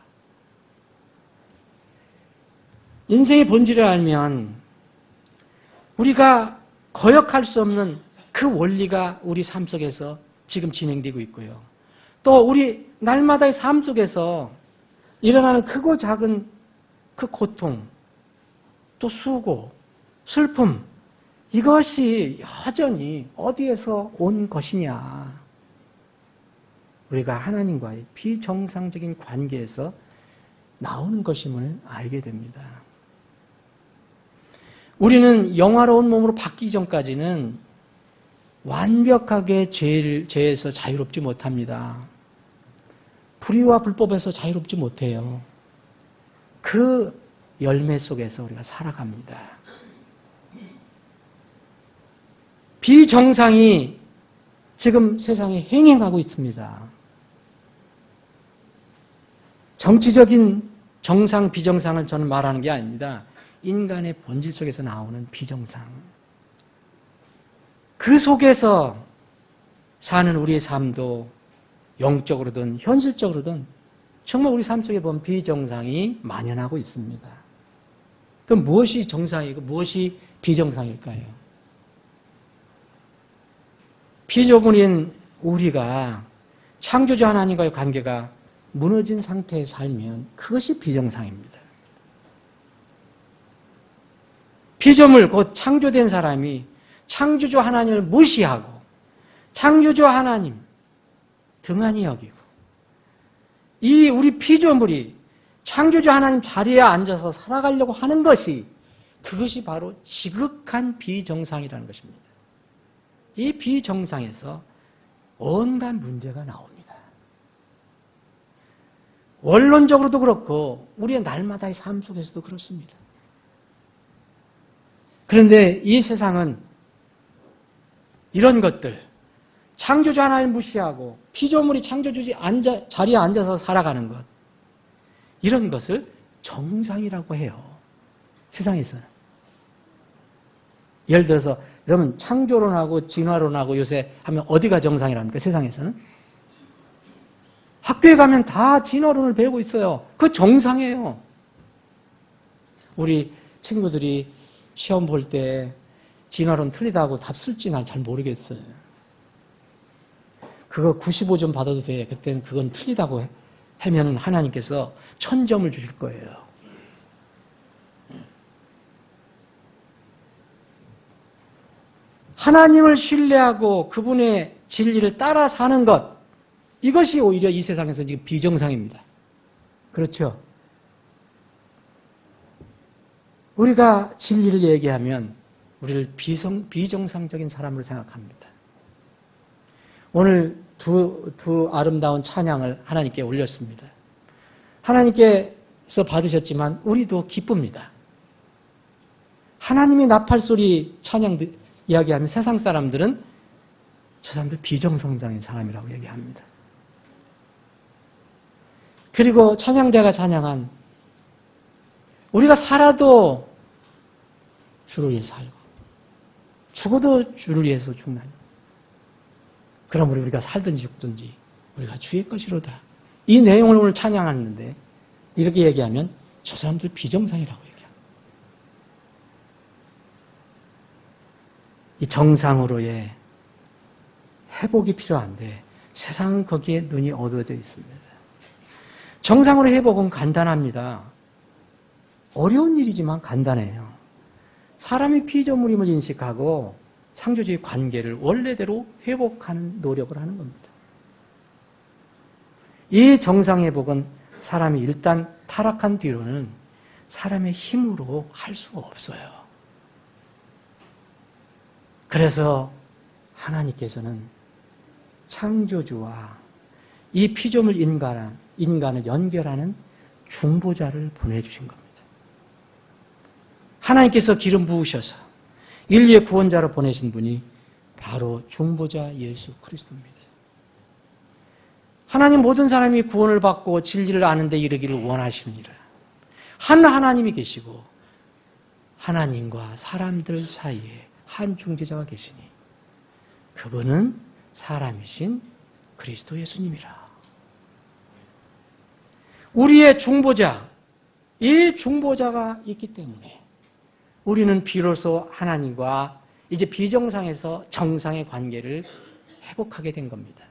인생의 본질을 알면 우리가 거역할 수 없는 그 원리가 우리 삶 속에서 지금 진행되고 있고요. 또 우리 날마다의 삶 속에서 일어나는 크고 작은 그 고통, 또 수고, 슬픔, 이것이 여전히 어디에서 온 것이냐. 우리가 하나님과의 비정상적인 관계에서 나오는 것임을 알게 됩니다. 우리는 영화로운 몸으로 바뀌기 전까지는 완벽하게 죄에서 자유롭지 못합니다. 불의와 불법에서 자유롭지 못해요. 그 열매 속에서 우리가 살아갑니다. 비정상이 지금 세상에 행행하고 있습니다. 정치적인 정상, 비정상을 저는 말하는 게 아닙니다. 인간의 본질 속에서 나오는 비정상. 그 속에서 사는 우리의 삶도 영적으로든 현실적으로든 정말 우리 삶 속에 보면 비정상이 만연하고 있습니다. 그럼 무엇이 정상이고 무엇이 비정상일까요? 피조물인 우리가 창조주 하나님과의 관계가 무너진 상태에 살면 그것이 비정상입니다. 피조물, 곧 창조된 사람이 창조주 하나님을 무시하고 창조주 하나님 등한히 여기고 이 우리 피조물이 창조주 하나님 자리에 앉아서 살아가려고 하는 것이 그것이 바로 지극한 비정상이라는 것입니다. 이 비정상에서 온갖 문제가 나옵니다. 원론적으로도 그렇고 우리의 날마다의 삶 속에서도 그렇습니다. 그런데 이 세상은 이런 것들, 창조주 하나님을 무시하고 피조물이 창조주 자리에 앉아서 살아가는 것, 이런 것을 정상이라고 해요. 세상에서는. 예를 들어서 여러분 창조론하고 진화론하고 요새 하면 어디가 정상이랍니까? 세상에서는. 학교에 가면 다 진화론을 배우고 있어요. 그거 정상이에요. 우리 친구들이 시험 볼 때 진화론 틀리다고 답 쓸지 난 잘 모르겠어요. 그거 95점 받아도 돼. 그때는 그건 틀리다고 하면 하나님께서 1000점을 주실 거예요. 하나님을 신뢰하고 그분의 진리를 따라 사는 것, 이것이 오히려 이 세상에서 지금 비정상입니다. 그렇죠? 우리가 진리를 얘기하면 우리를 비정상적인 사람으로 생각합니다. 오늘 두 아름다운 찬양을 하나님께 올렸습니다. 하나님께서 받으셨지만 우리도 기쁩니다. 하나님이 나팔소리 찬양 이야기하면 세상 사람들은 저 사람들 비정상적인 사람이라고 얘기합니다. 그리고 찬양대가 찬양한 우리가 살아도 주를 위해서 살고 죽어도 주를 위해서 죽나니 그러므로 우리가 살든지 죽든지 우리가 주의 것이로다. 이 내용을 오늘 찬양하는데 이렇게 얘기하면 저 사람들 비정상이라고 얘기합니다. 이 정상으로의 회복이 필요한데 세상은 거기에 눈이 어두워져 있습니다. 정상으로 회복은 간단합니다. 어려운 일이지만 간단해요. 사람이 피조물임을 인식하고 창조주의 관계를 원래대로 회복하는 노력을 하는 겁니다. 이 정상회복은 사람이 일단 타락한 뒤로는 사람의 힘으로 할 수가 없어요. 그래서 하나님께서는 창조주와 이 피조물 인간을 연결하는 중보자를 보내주신 겁니다. 하나님께서 기름 부으셔서 인류의 구원자로 보내신 분이 바로 중보자 예수 그리스도입니다. 하나님 모든 사람이 구원을 받고 진리를 아는 데 이르기를 원하시느니라. 한 하나님이 계시고 하나님과 사람들 사이에 한 중재자가 계시니 그분은 사람이신 그리스도 예수님이라. 우리의 중보자, 이 중보자가 있기 때문에 우리는 비로소 하나님과 이제 비정상에서 정상의 관계를 회복하게 된 겁니다.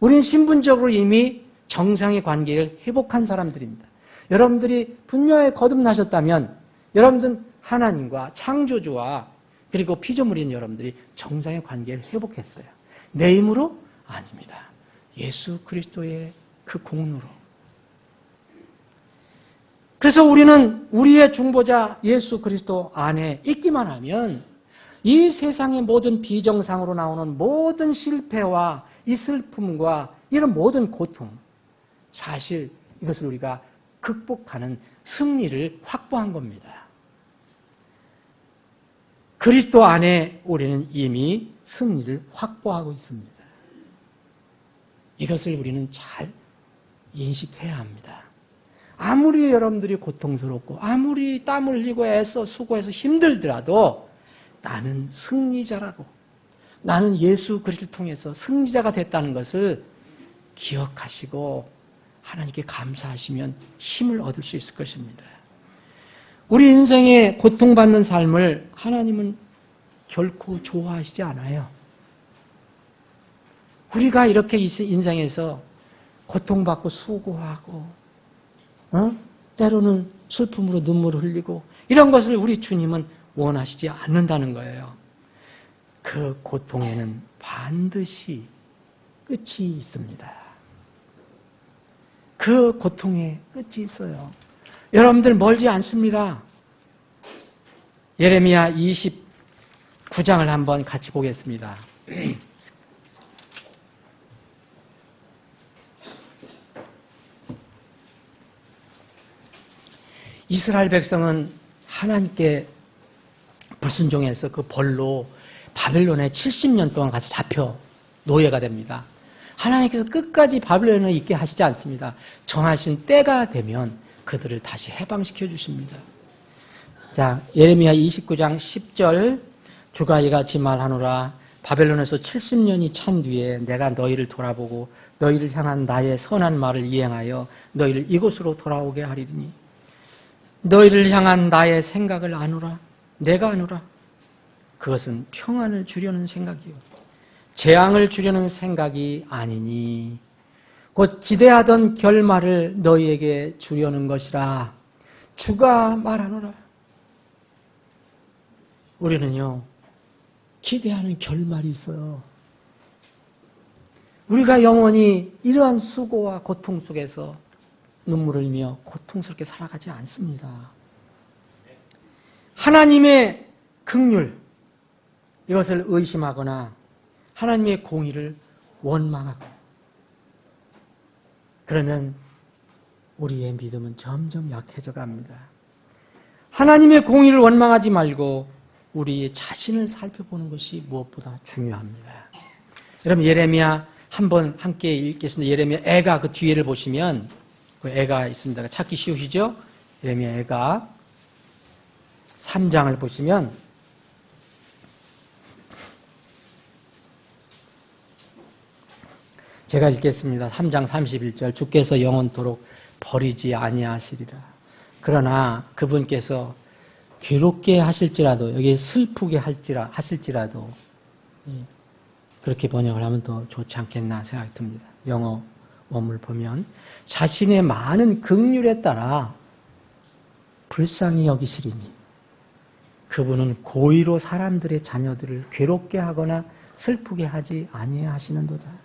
우리는 신분적으로 이미 정상의 관계를 회복한 사람들입니다. 여러분들이 분명히 거듭나셨다면 여러분들은 하나님과 창조주와 그리고 피조물인 여러분들이 정상의 관계를 회복했어요. 내 힘으로? 아닙니다. 예수 그리스도의 그 공로로. 그래서 우리는 우리의 중보자 예수 그리스도 안에 있기만 하면 이 세상의 모든 비정상으로 나오는 모든 실패와 이 슬픔과 이런 모든 고통, 사실 이것을 우리가 극복하는 승리를 확보한 겁니다. 그리스도 안에 우리는 이미 승리를 확보하고 있습니다. 이것을 우리는 잘 인식해야 합니다. 아무리 여러분들이 고통스럽고 아무리 땀을 흘리고 애써 수고해서 힘들더라도 나는 승리자라고, 나는 예수 그리스도를 통해서 승리자가 됐다는 것을 기억하시고 하나님께 감사하시면 힘을 얻을 수 있을 것입니다. 우리 인생의 고통받는 삶을 하나님은 결코 좋아하시지 않아요. 우리가 이렇게 인생에서 고통받고 수고하고 때로는 슬픔으로 눈물을 흘리고 이런 것을 우리 주님은 원하시지 않는다는 거예요. 그 고통에는 반드시 끝이 있습니다. 그 고통에 끝이 있어요. 여러분들 멀지 않습니다. 예레미야 29장을 한번 같이 보겠습니다. 이스라엘 백성은 하나님께 불순종해서 그 벌로 바벨론에 70년 동안 가서 잡혀 노예가 됩니다. 하나님께서 끝까지 바벨론에 있게 하시지 않습니다. 정하신 때가 되면 그들을 다시 해방시켜 주십니다. 자, 예레미야 29장 10절, 주가 이같이 말하노라. 바벨론에서 70년이 찬 뒤에 내가 너희를 돌아보고 너희를 향한 나의 선한 말을 이행하여 너희를 이곳으로 돌아오게 하리니 너희를 향한 나의 생각을 아노라. 내가 아노라. 그것은 평안을 주려는 생각이요 재앙을 주려는 생각이 아니니 곧 기대하던 결말을 너희에게 주려는 것이라. 주가 말하노라. 우리는요, 기대하는 결말이 있어요. 우리가 영원히 이러한 수고와 고통 속에서 눈물을 흘리며 고통스럽게 살아가지 않습니다. 하나님의 긍휼, 이것을 의심하거나 하나님의 공의를 원망하고 그러면 우리의 믿음은 점점 약해져 갑니다. 하나님의 공의를 원망하지 말고 우리의 자신을 살펴보는 것이 무엇보다 중요합니다. 여러분 예레미야 한번 함께 읽겠습니다. 예레미야 애가 그 뒤에를 보시면 그 애가 있습니다. 찾기 쉬우시죠? 예레미야 애가 3장을 보시면 제가 읽겠습니다. 3장 31절 주께서 영원토록 버리지 아니하시리라. 그러나 그분께서 괴롭게 하실지라도 여기 슬프게 하실지라도 그렇게 번역을 하면 더 좋지 않겠나 생각이 듭니다. 영어 원문을 보면 자신의 많은 긍휼에 따라 불쌍히 여기시리니 그분은 고의로 사람들의 자녀들을 괴롭게 하거나 슬프게 하지 아니하시는도다.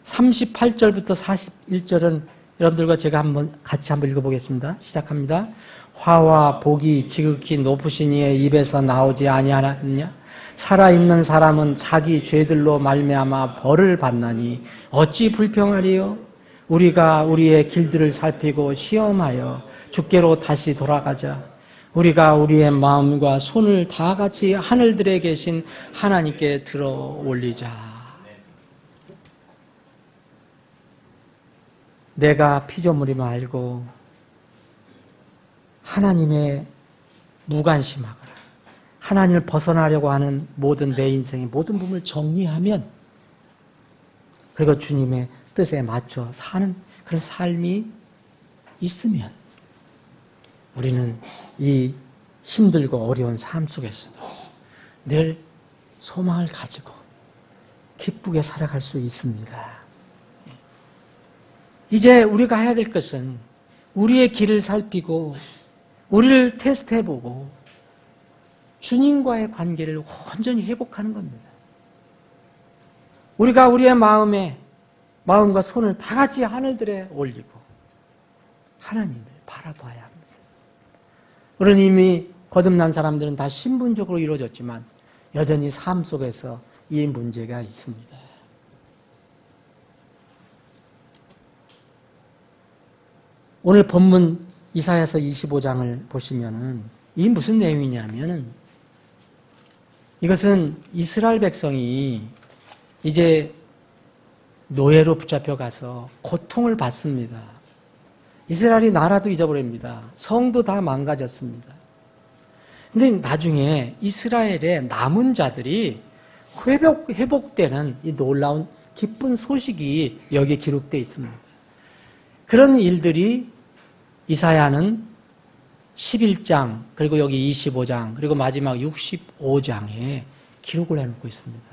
38절부터 41절은 여러분들과 제가 같이 한번 읽어보겠습니다. 시작합니다. 화와 복이 지극히 높으신 이의 입에서 나오지 아니하느냐? 살아있는 사람은 자기 죄들로 말미암아 벌을 받나니 어찌 불평하리요? 우리가 우리의 길들을 살피고 시험하여 주께로 다시 돌아가자. 우리가 우리의 마음과 손을 다 같이 하늘들에 계신 하나님께 들어 올리자. 내가 피조물임을 알고 하나님의 무관심하거나 하나님을 벗어나려고 하는 모든 내 인생의 모든 부분을 정리하면 그리고 주님의 뜻에 맞춰 사는 그런 삶이 있으면 우리는 이 힘들고 어려운 삶 속에서도 늘 소망을 가지고 기쁘게 살아갈 수 있습니다. 이제 우리가 해야 될 것은 우리의 길을 살피고 우리를 테스트해보고 주님과의 관계를 온전히 회복하는 겁니다. 우리가 우리의 마음과 손을 다 같이 하늘들에 올리고 하나님을 바라봐야 합니다. 우리는 이미 거듭난 사람들은 다 신분적으로 이루어졌지만 여전히 삶 속에서 이 문제가 있습니다. 오늘 본문 이사야서 25장을 보시면은 이 무슨 내용이냐면은 이것은 이스라엘 백성이 이제 노예로 붙잡혀 가서 고통을 받습니다. 이스라엘이 나라도 잊어버립니다. 성도 다 망가졌습니다. 근데 나중에 이스라엘의 남은 자들이 회복되는 이 놀라운 기쁜 소식이 여기에 기록되어 있습니다. 그런 일들이 이사야는 11장, 그리고 여기 25장, 그리고 마지막 65장에 기록을 해놓고 있습니다.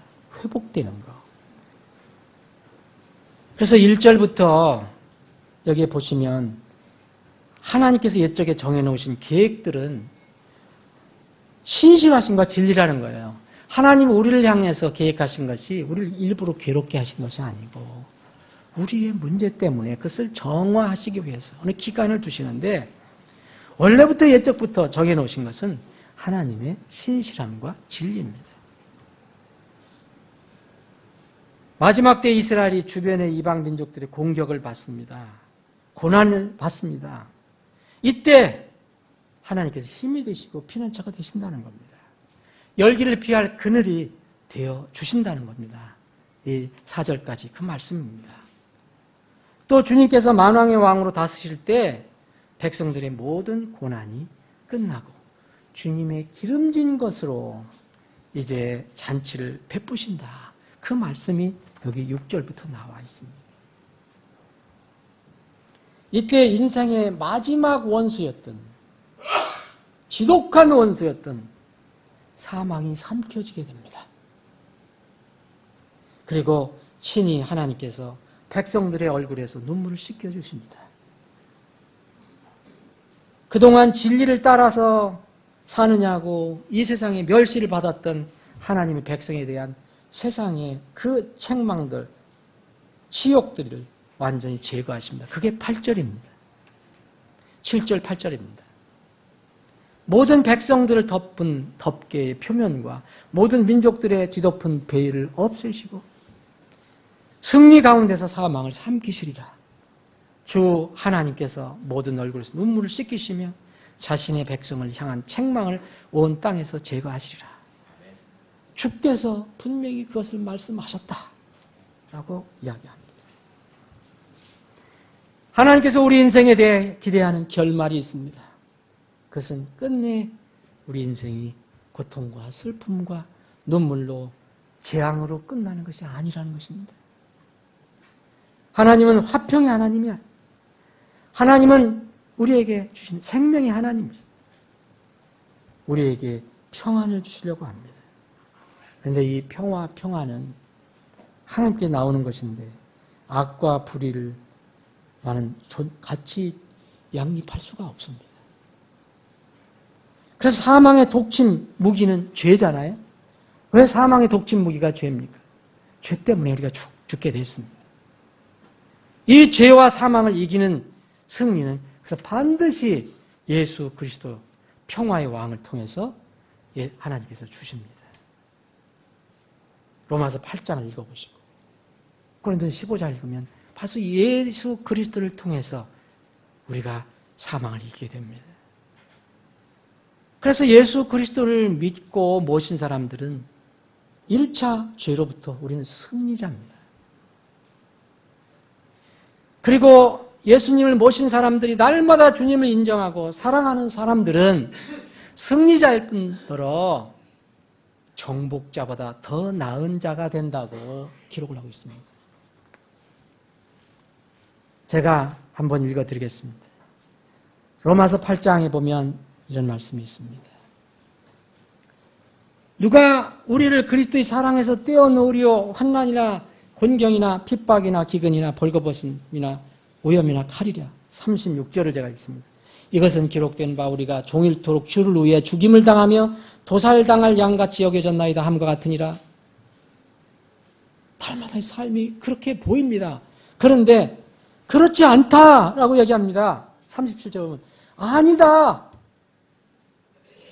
회복되는 거. 그래서 1절부터 여기에 보시면 하나님께서 옛적에 정해놓으신 계획들은 신실하심과 진리라는 거예요. 하나님 우리를 향해서 계획하신 것이 우리를 일부러 괴롭게 하신 것이 아니고 우리의 문제 때문에 그것을 정화하시기 위해서 어느 기간을 두시는데 원래부터 옛적부터 정해놓으신 것은 하나님의 신실함과 진리입니다. 마지막 때 이스라엘이 주변의 이방 민족들의 공격을 받습니다. 고난을 받습니다. 이때 하나님께서 힘이 되시고 피난처가 되신다는 겁니다. 열기를 피할 그늘이 되어 주신다는 겁니다. 이 4절까지 그 말씀입니다. 또 주님께서 만왕의 왕으로 다스실 때 백성들의 모든 고난이 끝나고 주님의 기름진 것으로 이제 잔치를 베푸신다. 그 말씀이 여기 6절부터 나와 있습니다. 이때 인생의 마지막 원수였던 지독한 원수였던 사망이 삼켜지게 됩니다. 그리고 친히 하나님께서 백성들의 얼굴에서 눈물을 씻겨주십니다. 그동안 진리를 따라서 사느냐고 이 세상에 멸시를 받았던 하나님의 백성에 대한 세상의 그 책망들, 치욕들을 완전히 제거하십니다. 그게 8절입니다. 7절, 8절입니다. 모든 백성들을 덮은 덮개의 표면과 모든 민족들의 뒤덮은 베일을 없애시고 승리 가운데서 사망을 삼키시리라. 주 하나님께서 모든 얼굴에서 눈물을 씻기시며 자신의 백성을 향한 책망을 온 땅에서 제거하시리라. 주께서 분명히 그것을 말씀하셨다라고 이야기합니다. 하나님께서 우리 인생에 대해 기대하는 결말이 있습니다. 그것은 끝내 우리 인생이 고통과 슬픔과 눈물로 재앙으로 끝나는 것이 아니라는 것입니다. 하나님은 화평의 하나님이야. 하나님은 우리에게 주신 생명의 하나님입니다. 우리에게 평안을 주시려고 합니다. 그런데 이 평화는 하나님께 나오는 것인데 악과 불의를 나는 같이 양립할 수가 없습니다. 그래서 사망의 독침 무기는 죄잖아요. 왜 사망의 독침 무기가 죄입니까? 죄 때문에 우리가 죽게 됐습니다. 이 죄와 사망을 이기는 승리는 그래서 반드시 예수 그리스도 평화의 왕을 통해서 하나님께서 주십니다. 로마서 8장을 읽어보시고 고린도서 15장 읽으면 벌써 예수 그리스도를 통해서 우리가 사망을 이기게 됩니다. 그래서 예수 그리스도를 믿고 모신 사람들은 1차 죄로부터 우리는 승리자입니다. 그리고 예수님을 모신 사람들이 날마다 주님을 인정하고 사랑하는 사람들은 승리자일 뿐더러 정복자보다 더 나은 자가 된다고 기록을 하고 있습니다. 제가 한번 읽어드리겠습니다. 로마서 8장에 보면 이런 말씀이 있습니다. 누가 우리를 그리스도의 사랑에서 떼어놓으려 환난이나 곤경이나 핍박이나 기근이나 벌거벗음이나 오염이나 칼이랴. 36절을 제가 읽습니다. 이것은 기록된 바 우리가 종일토록 주를 위해 죽임을 당하며 도살당할 양같이 여겨졌나이다 함과 같으니라. 달마다의 삶이 그렇게 보입니다. 그런데 그렇지 않다라고 얘기합니다. 37절 보면 아니다.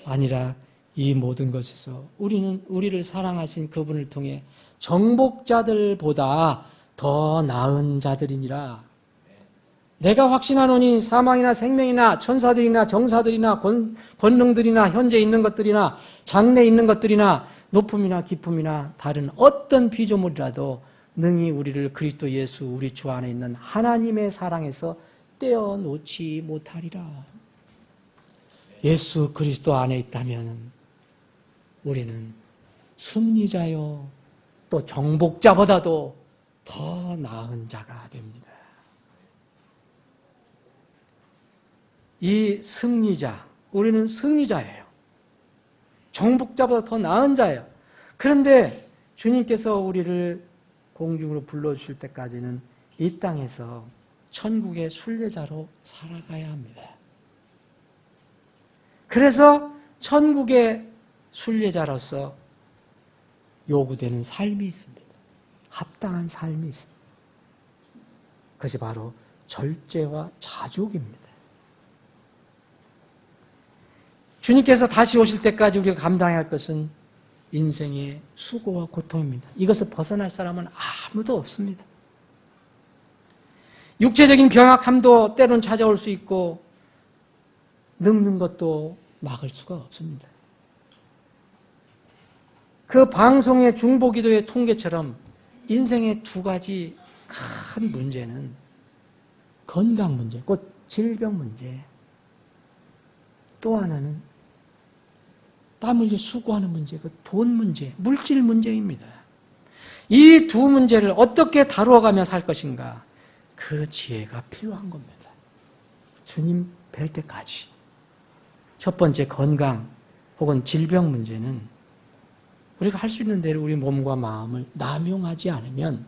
아니라 이 모든 것에서 우리는 우리를 사랑하신 그분을 통해 정복자들보다 더 나은 자들이니라. 내가 확신하노니 사망이나 생명이나 천사들이나 정사들이나 권능들이나 현재 있는 것들이나 장래 있는 것들이나 높음이나 깊음이나 다른 어떤 피조물이라도 능히 우리를 그리스도 예수 우리 주 안에 있는 하나님의 사랑에서 떼어놓지 못하리라. 예수 그리스도 안에 있다면 우리는 승리자요 또 정복자보다도 더 나은 자가 됩니다. 이 승리자, 우리는 승리자예요. 정복자보다 더 나은 자예요. 그런데 주님께서 우리를 공중으로 불러주실 때까지는 이 땅에서 천국의 순례자로 살아가야 합니다. 그래서 천국의 순례자로서 요구되는 삶이 있습니다. 합당한 삶이 있습니다. 그것이 바로 절제와 자족입니다. 주님께서 다시 오실 때까지 우리가 감당해야 할 것은 인생의 수고와 고통입니다. 이것을 벗어날 사람은 아무도 없습니다. 육체적인 병약함도 때론 찾아올 수 있고 늙는 것도 막을 수가 없습니다. 그 방송의 중보기도의 통계처럼 인생의 두 가지 큰 문제는 건강 문제, 곧 질병 문제, 또 하나는 땀 흘려 수고하는 문제, 그 돈 문제, 물질 문제입니다. 이 두 문제를 어떻게 다루어가며 살 것인가, 그 지혜가 필요한 겁니다. 주님 뵐 때까지. 첫 번째 건강 혹은 질병 문제는 우리가 할 수 있는 대로 우리 몸과 마음을 남용하지 않으면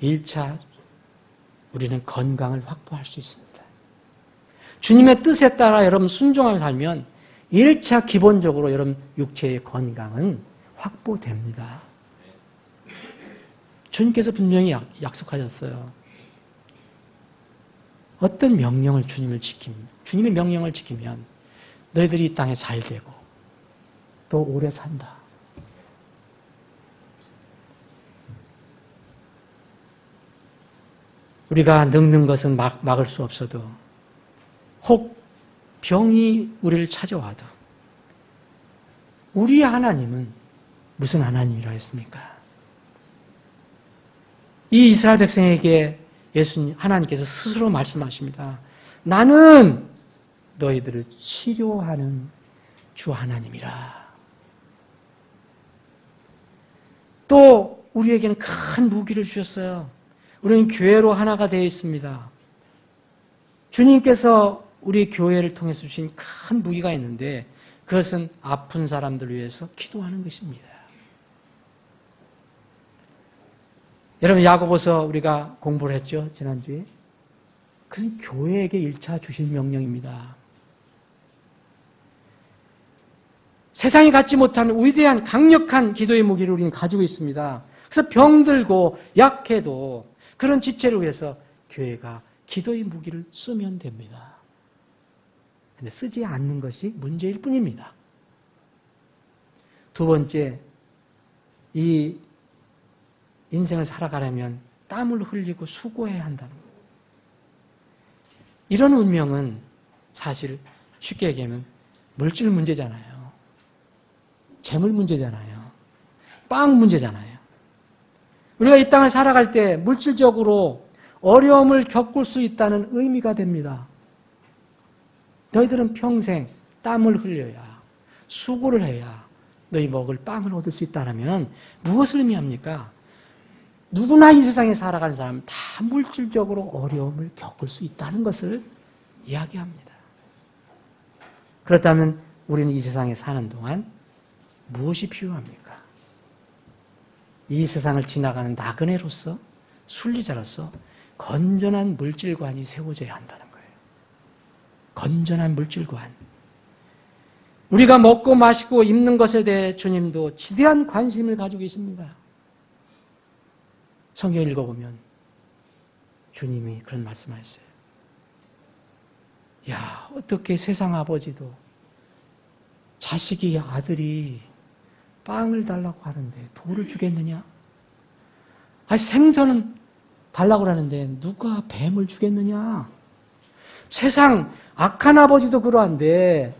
1차 우리는 건강을 확보할 수 있습니다. 주님의 뜻에 따라 여러분 순종하며 살면 1차 기본적으로 여러분 육체의 건강은 확보됩니다. 주님께서 분명히 약속하셨어요. 어떤 명령을 주님의 명령을 지키면 너희들이 이 땅에 잘 되고 또 오래 산다. 우리가 늙는 것은 막을 수 없어도 혹 병이 우리를 찾아와도 우리의 하나님은 무슨 하나님이라 했습니까? 이 이스라엘 백성에게 예수님 하나님께서 스스로 말씀하십니다. 나는 너희들을 치료하는 주 하나님이라. 또 우리에게는 큰 무기를 주셨어요. 우리는 교회로 하나가 되어 있습니다. 주님께서 우리 교회를 통해서 주신 큰 무기가 있는데 그것은 아픈 사람들을 위해서 기도하는 것입니다. 여러분 야고보서 우리가 공부를 했죠, 지난주에. 그것은 교회에게 1차 주신 명령입니다. 세상이 갖지 못하는 위대한 강력한 기도의 무기를 우리는 가지고 있습니다. 그래서 병들고 약해도 그런 지체를 위해서 교회가 기도의 무기를 쓰면 됩니다. 근데 쓰지 않는 것이 문제일 뿐입니다. 두 번째, 이 인생을 살아가려면 땀을 흘리고 수고해야 한다는 거예요. 이런 운명은 사실 쉽게 얘기하면 물질 문제잖아요. 재물 문제잖아요. 빵 문제잖아요. 우리가 이 땅을 살아갈 때 물질적으로 어려움을 겪을 수 있다는 의미가 됩니다. 너희들은 평생 땀을 흘려야, 수고를 해야 너희 먹을 빵을 얻을 수 있다면 무엇을 의미합니까? 누구나 이 세상에 살아가는 사람은 다 물질적으로 어려움을 겪을 수 있다는 것을 이야기합니다. 그렇다면 우리는 이 세상에 사는 동안 무엇이 필요합니까? 이 세상을 지나가는 나그네로서, 순리자로서 건전한 물질관이 세워져야 한다는 거예요. 건전한 물질관. 우리가 먹고 마시고 입는 것에 대해 주님도 지대한 관심을 가지고 있습니다. 성경 읽어보면 주님이 그런 말씀하셨어요. 야, 어떻게 세상 아버지도 자식이, 아들이 빵을 달라고 하는데 돌을 주겠느냐? 생선은 달라고 하는데 누가 뱀을 주겠느냐? 세상 악한 아버지도 그러한데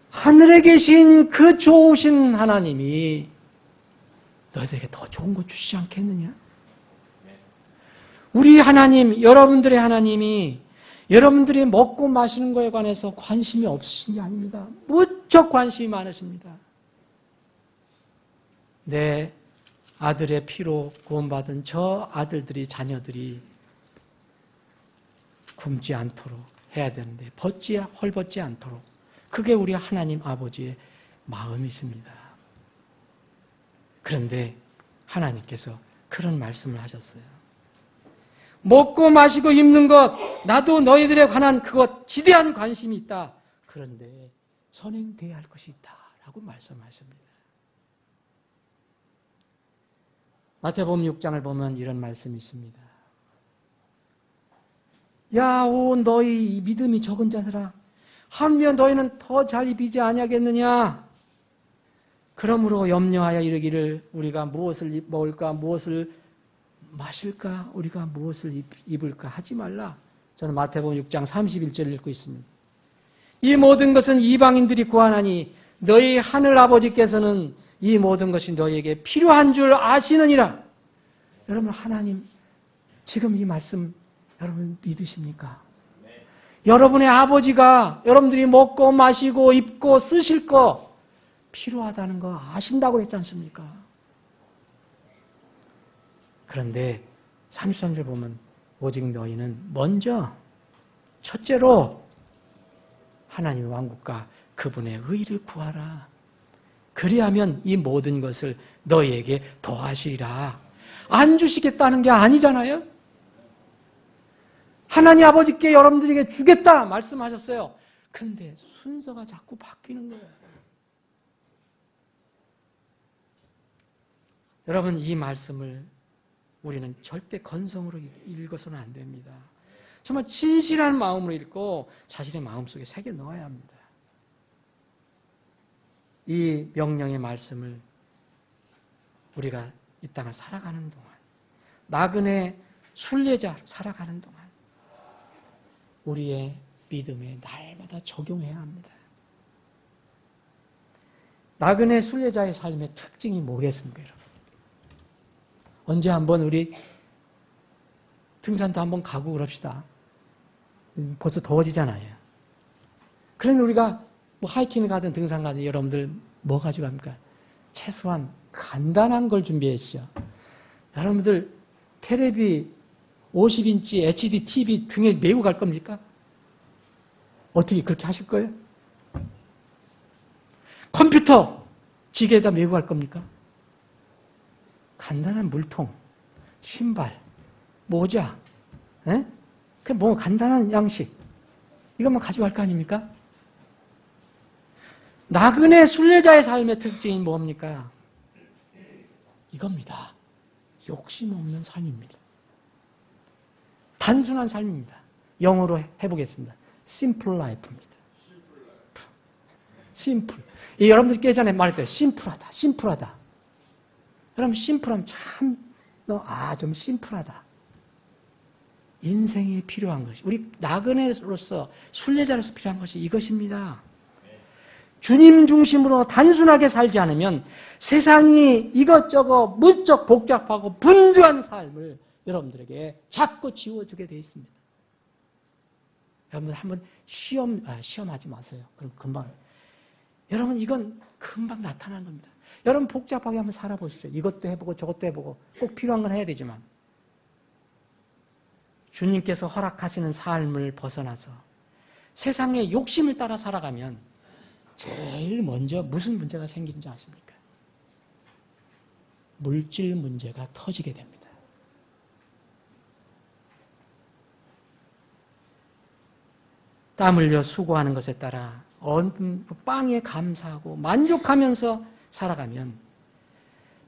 하늘에 계신 그 좋으신 하나님이 너희들에게 더 좋은 거 주시지 않겠느냐? 우리 하나님, 여러분들의 하나님이 여러분들이 먹고 마시는 것에 관해서 관심이 없으신 게 아닙니다. 무척 관심이 많으십니다. 내 아들의 피로 구원받은 저 아들들이, 자녀들이 굶지 않도록 해야 되는데 헐벗지 않도록, 그게 우리 하나님 아버지의 마음이십니다. 그런데 하나님께서 그런 말씀을 하셨어요. 먹고 마시고 입는 것, 나도 너희들에 관한 그것 지대한 관심이 있다. 그런데 선행돼야 할 것이 있다 라고 말씀하십니다. 마태복음 6장을 보면 이런 말씀이 있습니다. 야, 오 너희 믿음이 적은 자들아, 하물며 너희는 더 잘 입이지 아니하겠느냐? 그러므로 염려하여 이르기를 우리가 무엇을 먹을까, 무엇을 마실까, 우리가 무엇을 입을까 하지 말라. 저는 마태복음 6장 31절을 읽고 있습니다. 이 모든 것은 이방인들이 구하나니 너희 하늘 아버지께서는 이 모든 것이 너희에게 필요한 줄 아시느니라. 여러분, 하나님 지금 이 말씀 여러분 믿으십니까? 네. 여러분의 아버지가 여러분들이 먹고 마시고 입고 쓰실 거 필요하다는 거 아신다고 했지 않습니까? 그런데 33절 보면 오직 너희는 먼저 첫째로 하나님의 왕국과 그분의 의를 구하라. 그리하면 이 모든 것을 너희에게 더하시리라. 안 주시겠다는 게 아니잖아요. 하나님 아버지께 여러분들에게 주겠다 말씀하셨어요. 근데 순서가 자꾸 바뀌는 거예요. 여러분, 이 말씀을 우리는 절대 건성으로 읽어서는 안 됩니다. 정말 진실한 마음으로 읽고 자신의 마음속에 새겨 넣어야 합니다. 이 명령의 말씀을 우리가 이 땅을 살아가는 동안, 나그네 순례자 살아가는 동안 우리의 믿음에 날마다 적용해야 합니다. 나그네 순례자의 삶의 특징이 뭐겠습니까, 여러분? 언제 한번 우리 등산도 한번 가고 그럽시다. 벌써 더워지잖아요. 그러면 우리가 뭐 하이킹을 가든 등산 가든 여러분들 뭐 가지고 갑니까? 최소한 간단한 걸 준비했죠. 여러분들 테레비 50인치 HD TV 등에 메고 갈 겁니까? 어떻게 그렇게 하실 거예요? 컴퓨터 지게에다 메고 갈 겁니까? 간단한 물통, 신발, 모자, 그 뭐 간단한 양식, 이것만 가지고 갈 거 아닙니까? 나그네 순례자의 삶의 특징이 뭡니까? 이겁니다. 욕심 없는 삶입니다. 단순한 삶입니다. 영어로 해보겠습니다. 심플 라이프입니다. 심플. 여러분들 예전에 말했대요. 심플하다, 심플하다. 여러분, 심플하면 참, 좀 심플하다. 인생에 필요한 것이, 우리 나그네로서, 순례자로서 필요한 것이 이것입니다. 주님 중심으로 단순하게 살지 않으면 세상이 이것저것 무척 복잡하고 분주한 삶을 여러분들에게 자꾸 지워주게 되어 있습니다. 여러분들 한번 시험하지 마세요. 그럼 금방. 여러분, 이건 금방 나타나는 겁니다. 여러분, 복잡하게 한번 살아보십시오. 이것도 해보고 저것도 해보고 꼭 필요한 건 해야 되지만 주님께서 허락하시는 삶을 벗어나서 세상의 욕심을 따라 살아가면 제일 먼저 무슨 문제가 생기는지 아십니까? 물질 문제가 터지게 됩니다. 땀 흘려 수고하는 것에 따라 얻은 빵에 감사하고 만족하면서 살아가면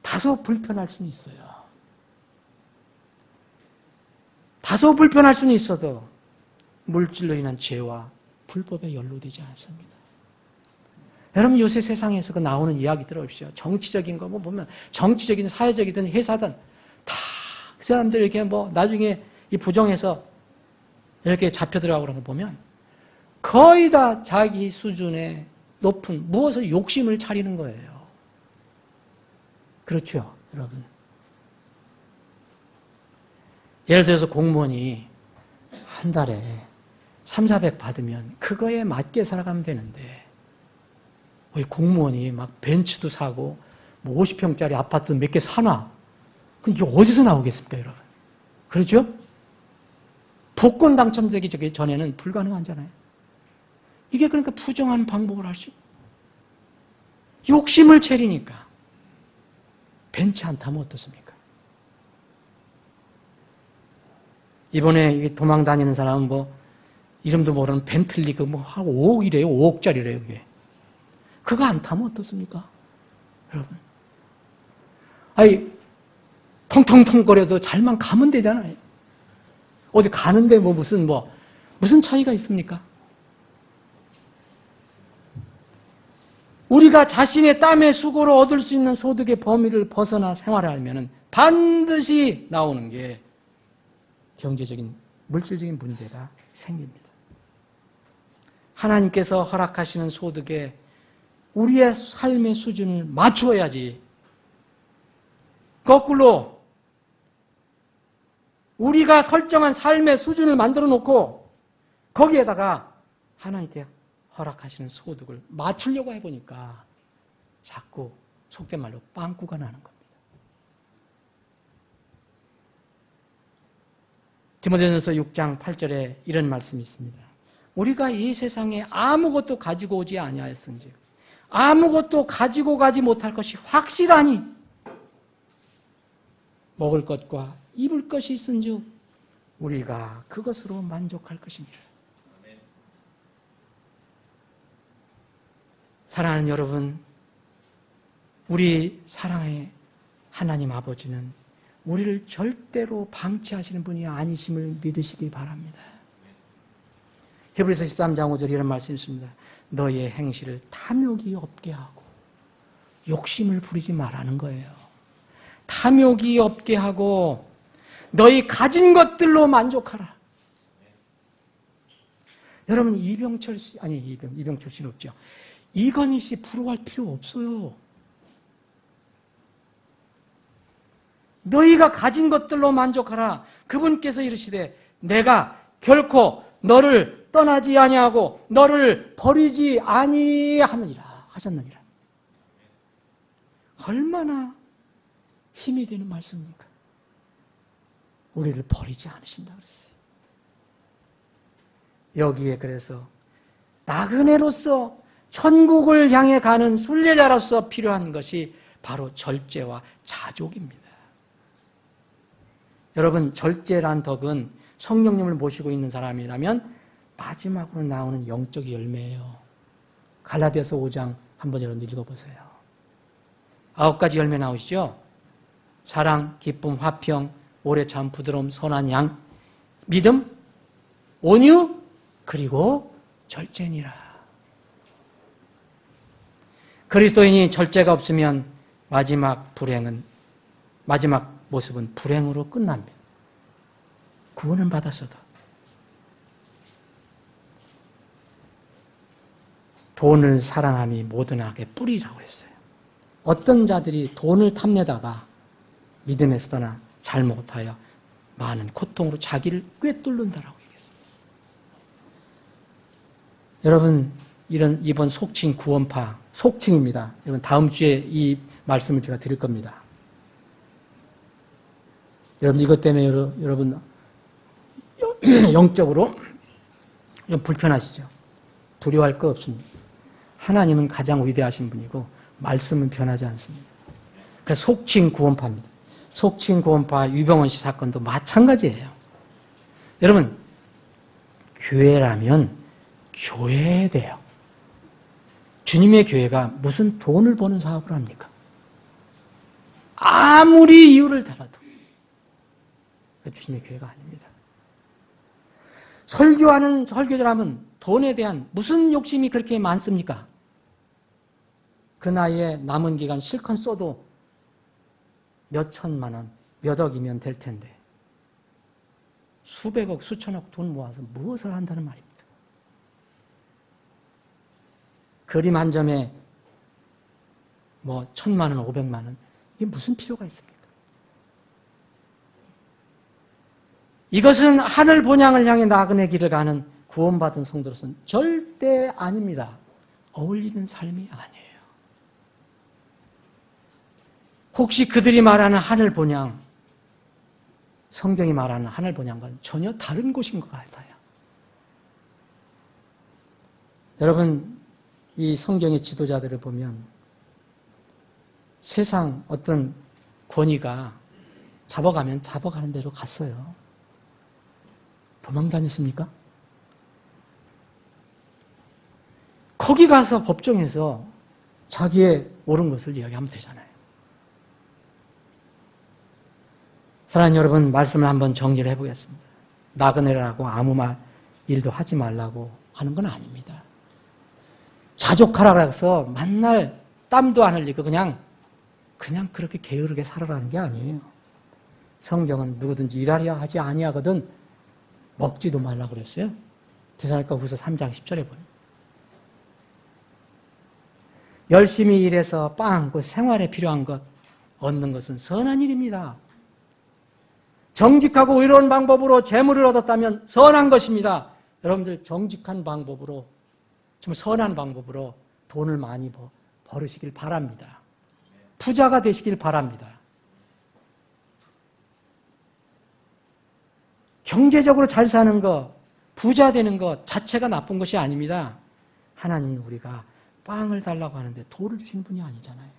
다소 불편할 수는 있어요. 다소 불편할 수는 있어도 물질로 인한 죄와 불법에 연루되지 않습니다. 여러분, 요새 세상에서 그 나오는 이야기 들어보십시오. 정치적인 거 보면 정치적인 사회적이든 회사든 다 그 사람들 이렇게 나중에 이 부정해서 이렇게 잡혀 들어가고 그런 거 보면 거의 다 자기 수준의 높은 무엇을 욕심을 차리는 거예요. 그렇죠. 여러분. 예를 들어서 공무원이 한 달에 300, 400 받으면 그거에 맞게 살아가면 되는데 우리 공무원이 막 벤츠도 사고 뭐 50평짜리 아파트 몇 개 사나? 그럼 이게 어디서 나오겠습니까, 여러분? 그렇죠? 복권 당첨되기 전에는 불가능하잖아요. 이게 그러니까 부정한 방법을 할 수 있고 욕심을 차리니까 벤츠 안 타면 어떻습니까? 이번에 도망 다니는 사람은 뭐 이름도 모르는 벤틀리 뭐 하고 5억이래요. 5억짜리래요, 그게. 그거 안 타면 어떻습니까? 여러분. 아니, 텅텅텅거려도 잘만 가면 되잖아요. 어디 가는데 무슨 차이가 있습니까? 우리가 자신의 땀의 수고로 얻을 수 있는 소득의 범위를 벗어나 생활을 하면 반드시 나오는 게 경제적인, 물질적인 문제가 생깁니다. 하나님께서 허락하시는 소득에 우리의 삶의 수준을 맞추어야지. 거꾸로 우리가 설정한 삶의 수준을 만들어 놓고 거기에다가 하나님께 허락하시는 소득을 맞추려고 해보니까 자꾸 속된 말로 빵꾸가 나는 겁니다. 디모데전서 6장 8절에 이런 말씀이 있습니다. 우리가 이 세상에 아무것도 가지고 오지 아니하였은지 아무것도 가지고 가지 못할 것이 확실하니 먹을 것과 입을 것이 있은즉 우리가 그것으로 만족할 것입니다. 사랑하는 여러분, 우리 사랑의 하나님 아버지는 우리를 절대로 방치하시는 분이 아니심을 믿으시기 바랍니다. 히브리서 13장 5절에 이런 말씀이 있습니다. 너의 행실을 탐욕이 없게 하고 욕심을 부리지 말라는 거예요. 탐욕이 없게 하고 너희 가진 것들로 만족하라. 여러분 이병철 씨는 없죠. 이건희 씨 부러워할 필요 없어요. 너희가 가진 것들로 만족하라. 그분께서 이르시되 내가 결코 너를 떠나지 아니하고 너를 버리지 아니하느니라 하셨느니라. 얼마나 힘이 되는 말씀입니까? 우리를 버리지 않으신다 그랬어요. 여기에 그래서 나그네로서 천국을 향해 가는 순례자로서 필요한 것이 바로 절제와 자족입니다. 여러분, 절제란 덕은 성령님을 모시고 있는 사람이라면 마지막으로 나오는 영적 열매예요. 갈라디아서 5장 한번 여러분 읽어보세요. 9가지 열매 나오시죠? 사랑, 기쁨, 화평, 오래 참, 부드러움, 선한 양, 믿음, 온유, 그리고 절제니라. 그리스도인이 절제가 없으면 마지막 모습은 불행으로 끝납니다. 구원은 받았어도. 돈을 사랑함이 모든 악의 뿌리라고 했어요. 어떤 자들이 돈을 탐내다가 믿음에서 떠나 잘못하여 많은 고통으로 자기를 꿰뚫는다라고 얘기했습니다. 여러분, 이번 속칭 구원파, 속칭입니다. 여러분, 다음 주에 이 말씀을 제가 드릴 겁니다. 여러분, 이것 때문에 여러분 영적으로 좀 불편하시죠? 두려워할 거 없습니다. 하나님은 가장 위대하신 분이고 말씀은 변하지 않습니다. 그래서 속칭 구원파입니다. 속칭 구원파 유병헌 씨 사건도 마찬가지예요. 여러분, 교회라면 교회에 돼요. 주님의 교회가 무슨 돈을 버는 사업을 합니까? 아무리 이유를 달아도 주님의 교회가 아닙니다. 설교하는 설교자라면 돈에 대한 무슨 욕심이 그렇게 많습니까? 그 나이에 남은 기간 실컷 써도 몇 천만 원, 몇 억이면 될 텐데 수백억, 수천억 돈 모아서 무엇을 한다는 말입니까? 그림 한 점에 1,000만 원, 500만 원 이게 무슨 필요가 있습니까? 이것은 하늘 본향을 향해 나그네 길을 가는 구원받은 성도로서는 절대 아닙니다. 어울리는 삶이 아니에요. 혹시 그들이 말하는 하늘 본향, 성경이 말하는 하늘 본향과는 전혀 다른 곳인 것 같아요. 여러분, 이 성경의 지도자들을 보면 세상 어떤 권위가 잡아가면 잡아가는 대로 갔어요. 도망 다녔습니까? 거기 가서 법정에서 자기의 옳은 것을 이야기하면 되잖아요. 사랑하는 여러분, 말씀을 한번 정리를 해보겠습니다. 나그네라고 아무 일도 하지 말라고 하는 건 아닙니다. 자족하라고 해서 만날 땀도 안 흘리고 그냥 그렇게 게으르게 살아라는 게 아니에요. 성경은 누구든지 일하려 하지 아니하거든 먹지도 말라고 그랬어요. 데살로니가후서 3장 10절에 보면. 열심히 일해서 그 생활에 필요한 것 얻는 것은 선한 일입니다. 정직하고 의로운 방법으로 재물을 얻었다면 선한 것입니다. 여러분들 정직한 방법으로, 좀 선한 방법으로 돈을 많이 벌으시길 바랍니다. 부자가 되시길 바랍니다. 경제적으로 잘 사는 것, 부자 되는 것 자체가 나쁜 것이 아닙니다. 하나님은 우리가 빵을 달라고 하는데 돌을 주신 분이 아니잖아요.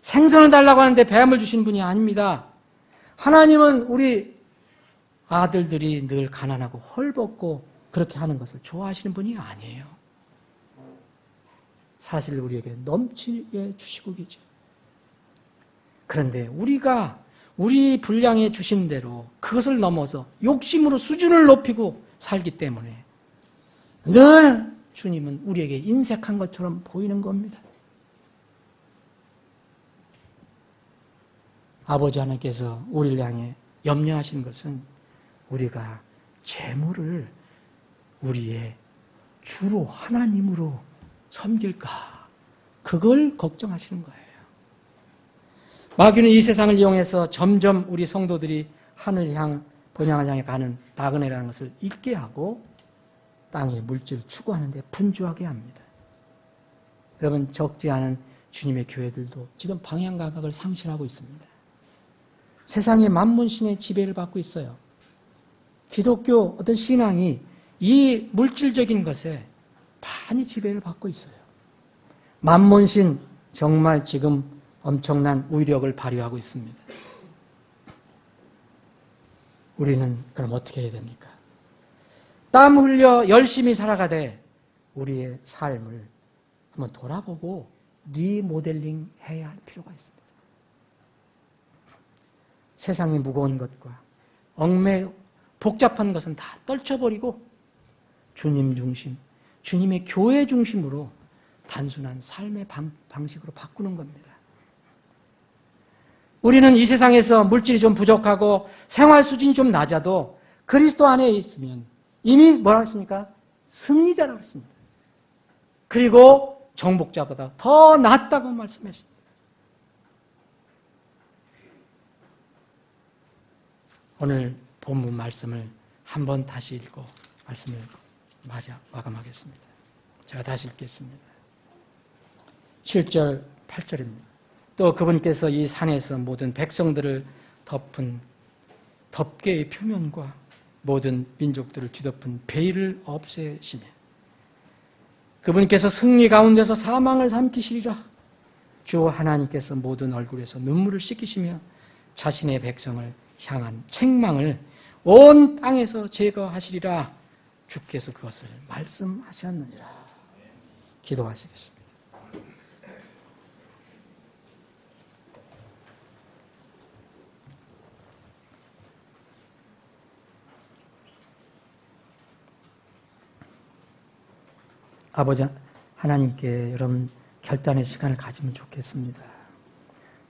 생선을 달라고 하는데 뱀을 주신 분이 아닙니다. 하나님은 우리 아들들이 늘 가난하고 헐벗고 그렇게 하는 것을 좋아하시는 분이 아니에요. 사실 우리에게 넘치게 주시고 계죠. 그런데 우리가 우리 분량에 주신 대로 그것을 넘어서 욕심으로 수준을 높이고 살기 때문에 늘 주님은 우리에게 인색한 것처럼 보이는 겁니다. 아버지 하나님께서 우리를 향해 염려하신 것은 우리가 재물을 우리의 주로 하나님으로 섬길까, 그걸 걱정하시는 거예요. 마귀는 이 세상을 이용해서 점점 우리 성도들이 본향을 향해 가는 나그네라는 것을 잊게 하고 땅의 물질을 추구하는 데 분주하게 합니다. 여러분, 적지 않은 주님의 교회들도 지금 방향 감각을 상실하고 있습니다. 세상의 만문신의 지배를 받고 있어요. 기독교 어떤 신앙이 이 물질적인 것에 많이 지배를 받고 있어요. 만문신 정말 지금 엄청난 위력을 발휘하고 있습니다. 우리는 그럼 어떻게 해야 됩니까? 땀 흘려 열심히 살아가되 우리의 삶을 한번 돌아보고 리모델링 해야 할 필요가 있습니다. 세상의 무거운 것과 복잡한 것은 다 떨쳐버리고 주님 중심, 주님의 교회 중심으로 단순한 삶의 방식으로 바꾸는 겁니다. 우리는 이 세상에서 물질이 좀 부족하고 생활 수준이 좀 낮아도 그리스도 안에 있으면 이미 뭐라고 했습니까? 승리자라고 했습니다. 그리고 정복자보다 더 낫다고 말씀했습니다. 오늘 본문 말씀을 한번 다시 읽고 말씀을 마감하겠습니다. 제가 다시 읽겠습니다. 7절, 8절입니다. 또 그분께서 이 산에서 모든 백성들을 덮은 덮개의 표면과 모든 민족들을 뒤덮은 베일을 없애시며 그분께서 승리 가운데서 사망을 삼키시리라. 주 하나님께서 모든 얼굴에서 눈물을 씻기시며 자신의 백성을 향한 책망을 온 땅에서 제거하시리라. 주께서 그것을 말씀하셨느니라. 기도하시겠습니다. 아버지 하나님께 여러분 결단의 시간을 가지면 좋겠습니다.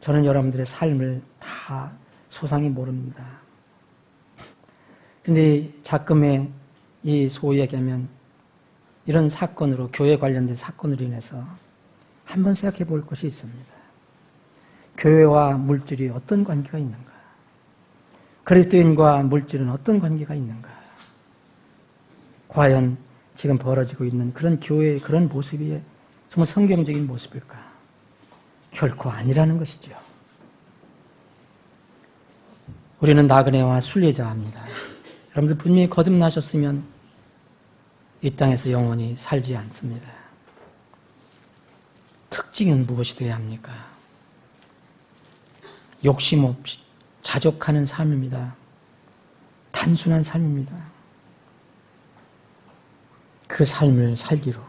저는 여러분들의 삶을 다 소상히 모릅니다. 그런데 자금의 이 소위 얘기하면 이런 사건으로, 교회 관련된 사건으로 인해서 한번 생각해 볼 것이 있습니다. 교회와 물질이 어떤 관계가 있는가? 그리스도인과 물질은 어떤 관계가 있는가? 과연 지금 벌어지고 있는 그런 교회의 그런 모습이 정말 성경적인 모습일까? 결코 아니라는 것이죠. 우리는 나그네와 순례자입니다. 여러분들 분명히 거듭나셨으면 이 땅에서 영원히 살지 않습니다. 특징은 무엇이 되어야 합니까? 욕심 없이 자족하는 삶입니다. 단순한 삶입니다. 그 삶을 살기로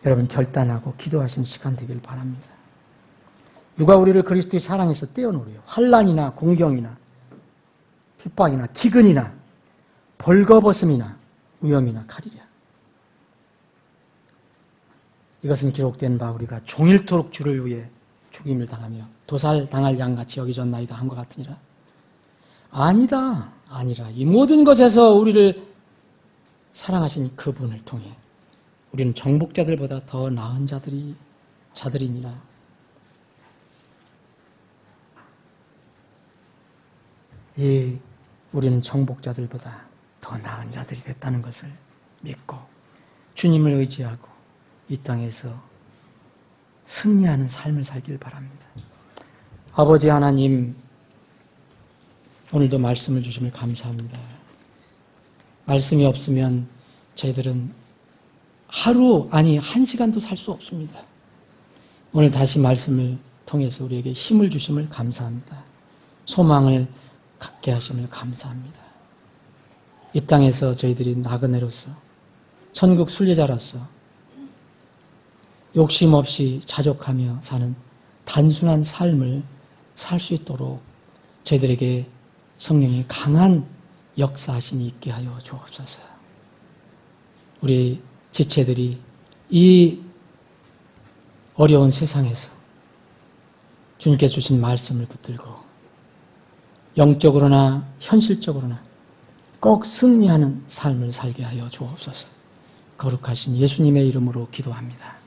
여러분 결단하고 기도하시는 시간 되길 바랍니다. 누가 우리를 그리스도의 사랑에서 떼어놓으려 환난이나 공경이나 핍박이나 기근이나 벌거벗음이나 위험이나 칼이랴. 이것은 기록된 바 우리가 종일토록 주를 위해 죽임을 당하며 도살당할 양같이 여기졌나이다 한 것 같으니라. 아니다. 아니라 이 모든 것에서 우리를 사랑하신 그분을 통해 우리는 정복자들보다 더 나은 자들이니라. 예, 우리는 정복자들보다 더 나은 자들이 됐다는 것을 믿고 주님을 의지하고 이 땅에서 승리하는 삶을 살길 바랍니다. 아버지 하나님, 오늘도 말씀을 주심을 감사합니다. 말씀이 없으면 저희들은 하루, 아니 1시간도 살 수 없습니다. 오늘 다시 말씀을 통해서 우리에게 힘을 주심을 감사합니다. 소망을 갖게 하심을 감사합니다. 이 땅에서 저희들이 나그네로서 천국 순례자로서 욕심 없이 자족하며 사는 단순한 삶을 살 수 있도록 저희들에게 성령의 강한 역사하심이 있게 하여 주옵소서. 우리 지체들이 이 어려운 세상에서 주님께서 주신 말씀을 붙들고 영적으로나 현실적으로나 꼭 승리하는 삶을 살게 하여 주옵소서. 거룩하신 예수님의 이름으로 기도합니다.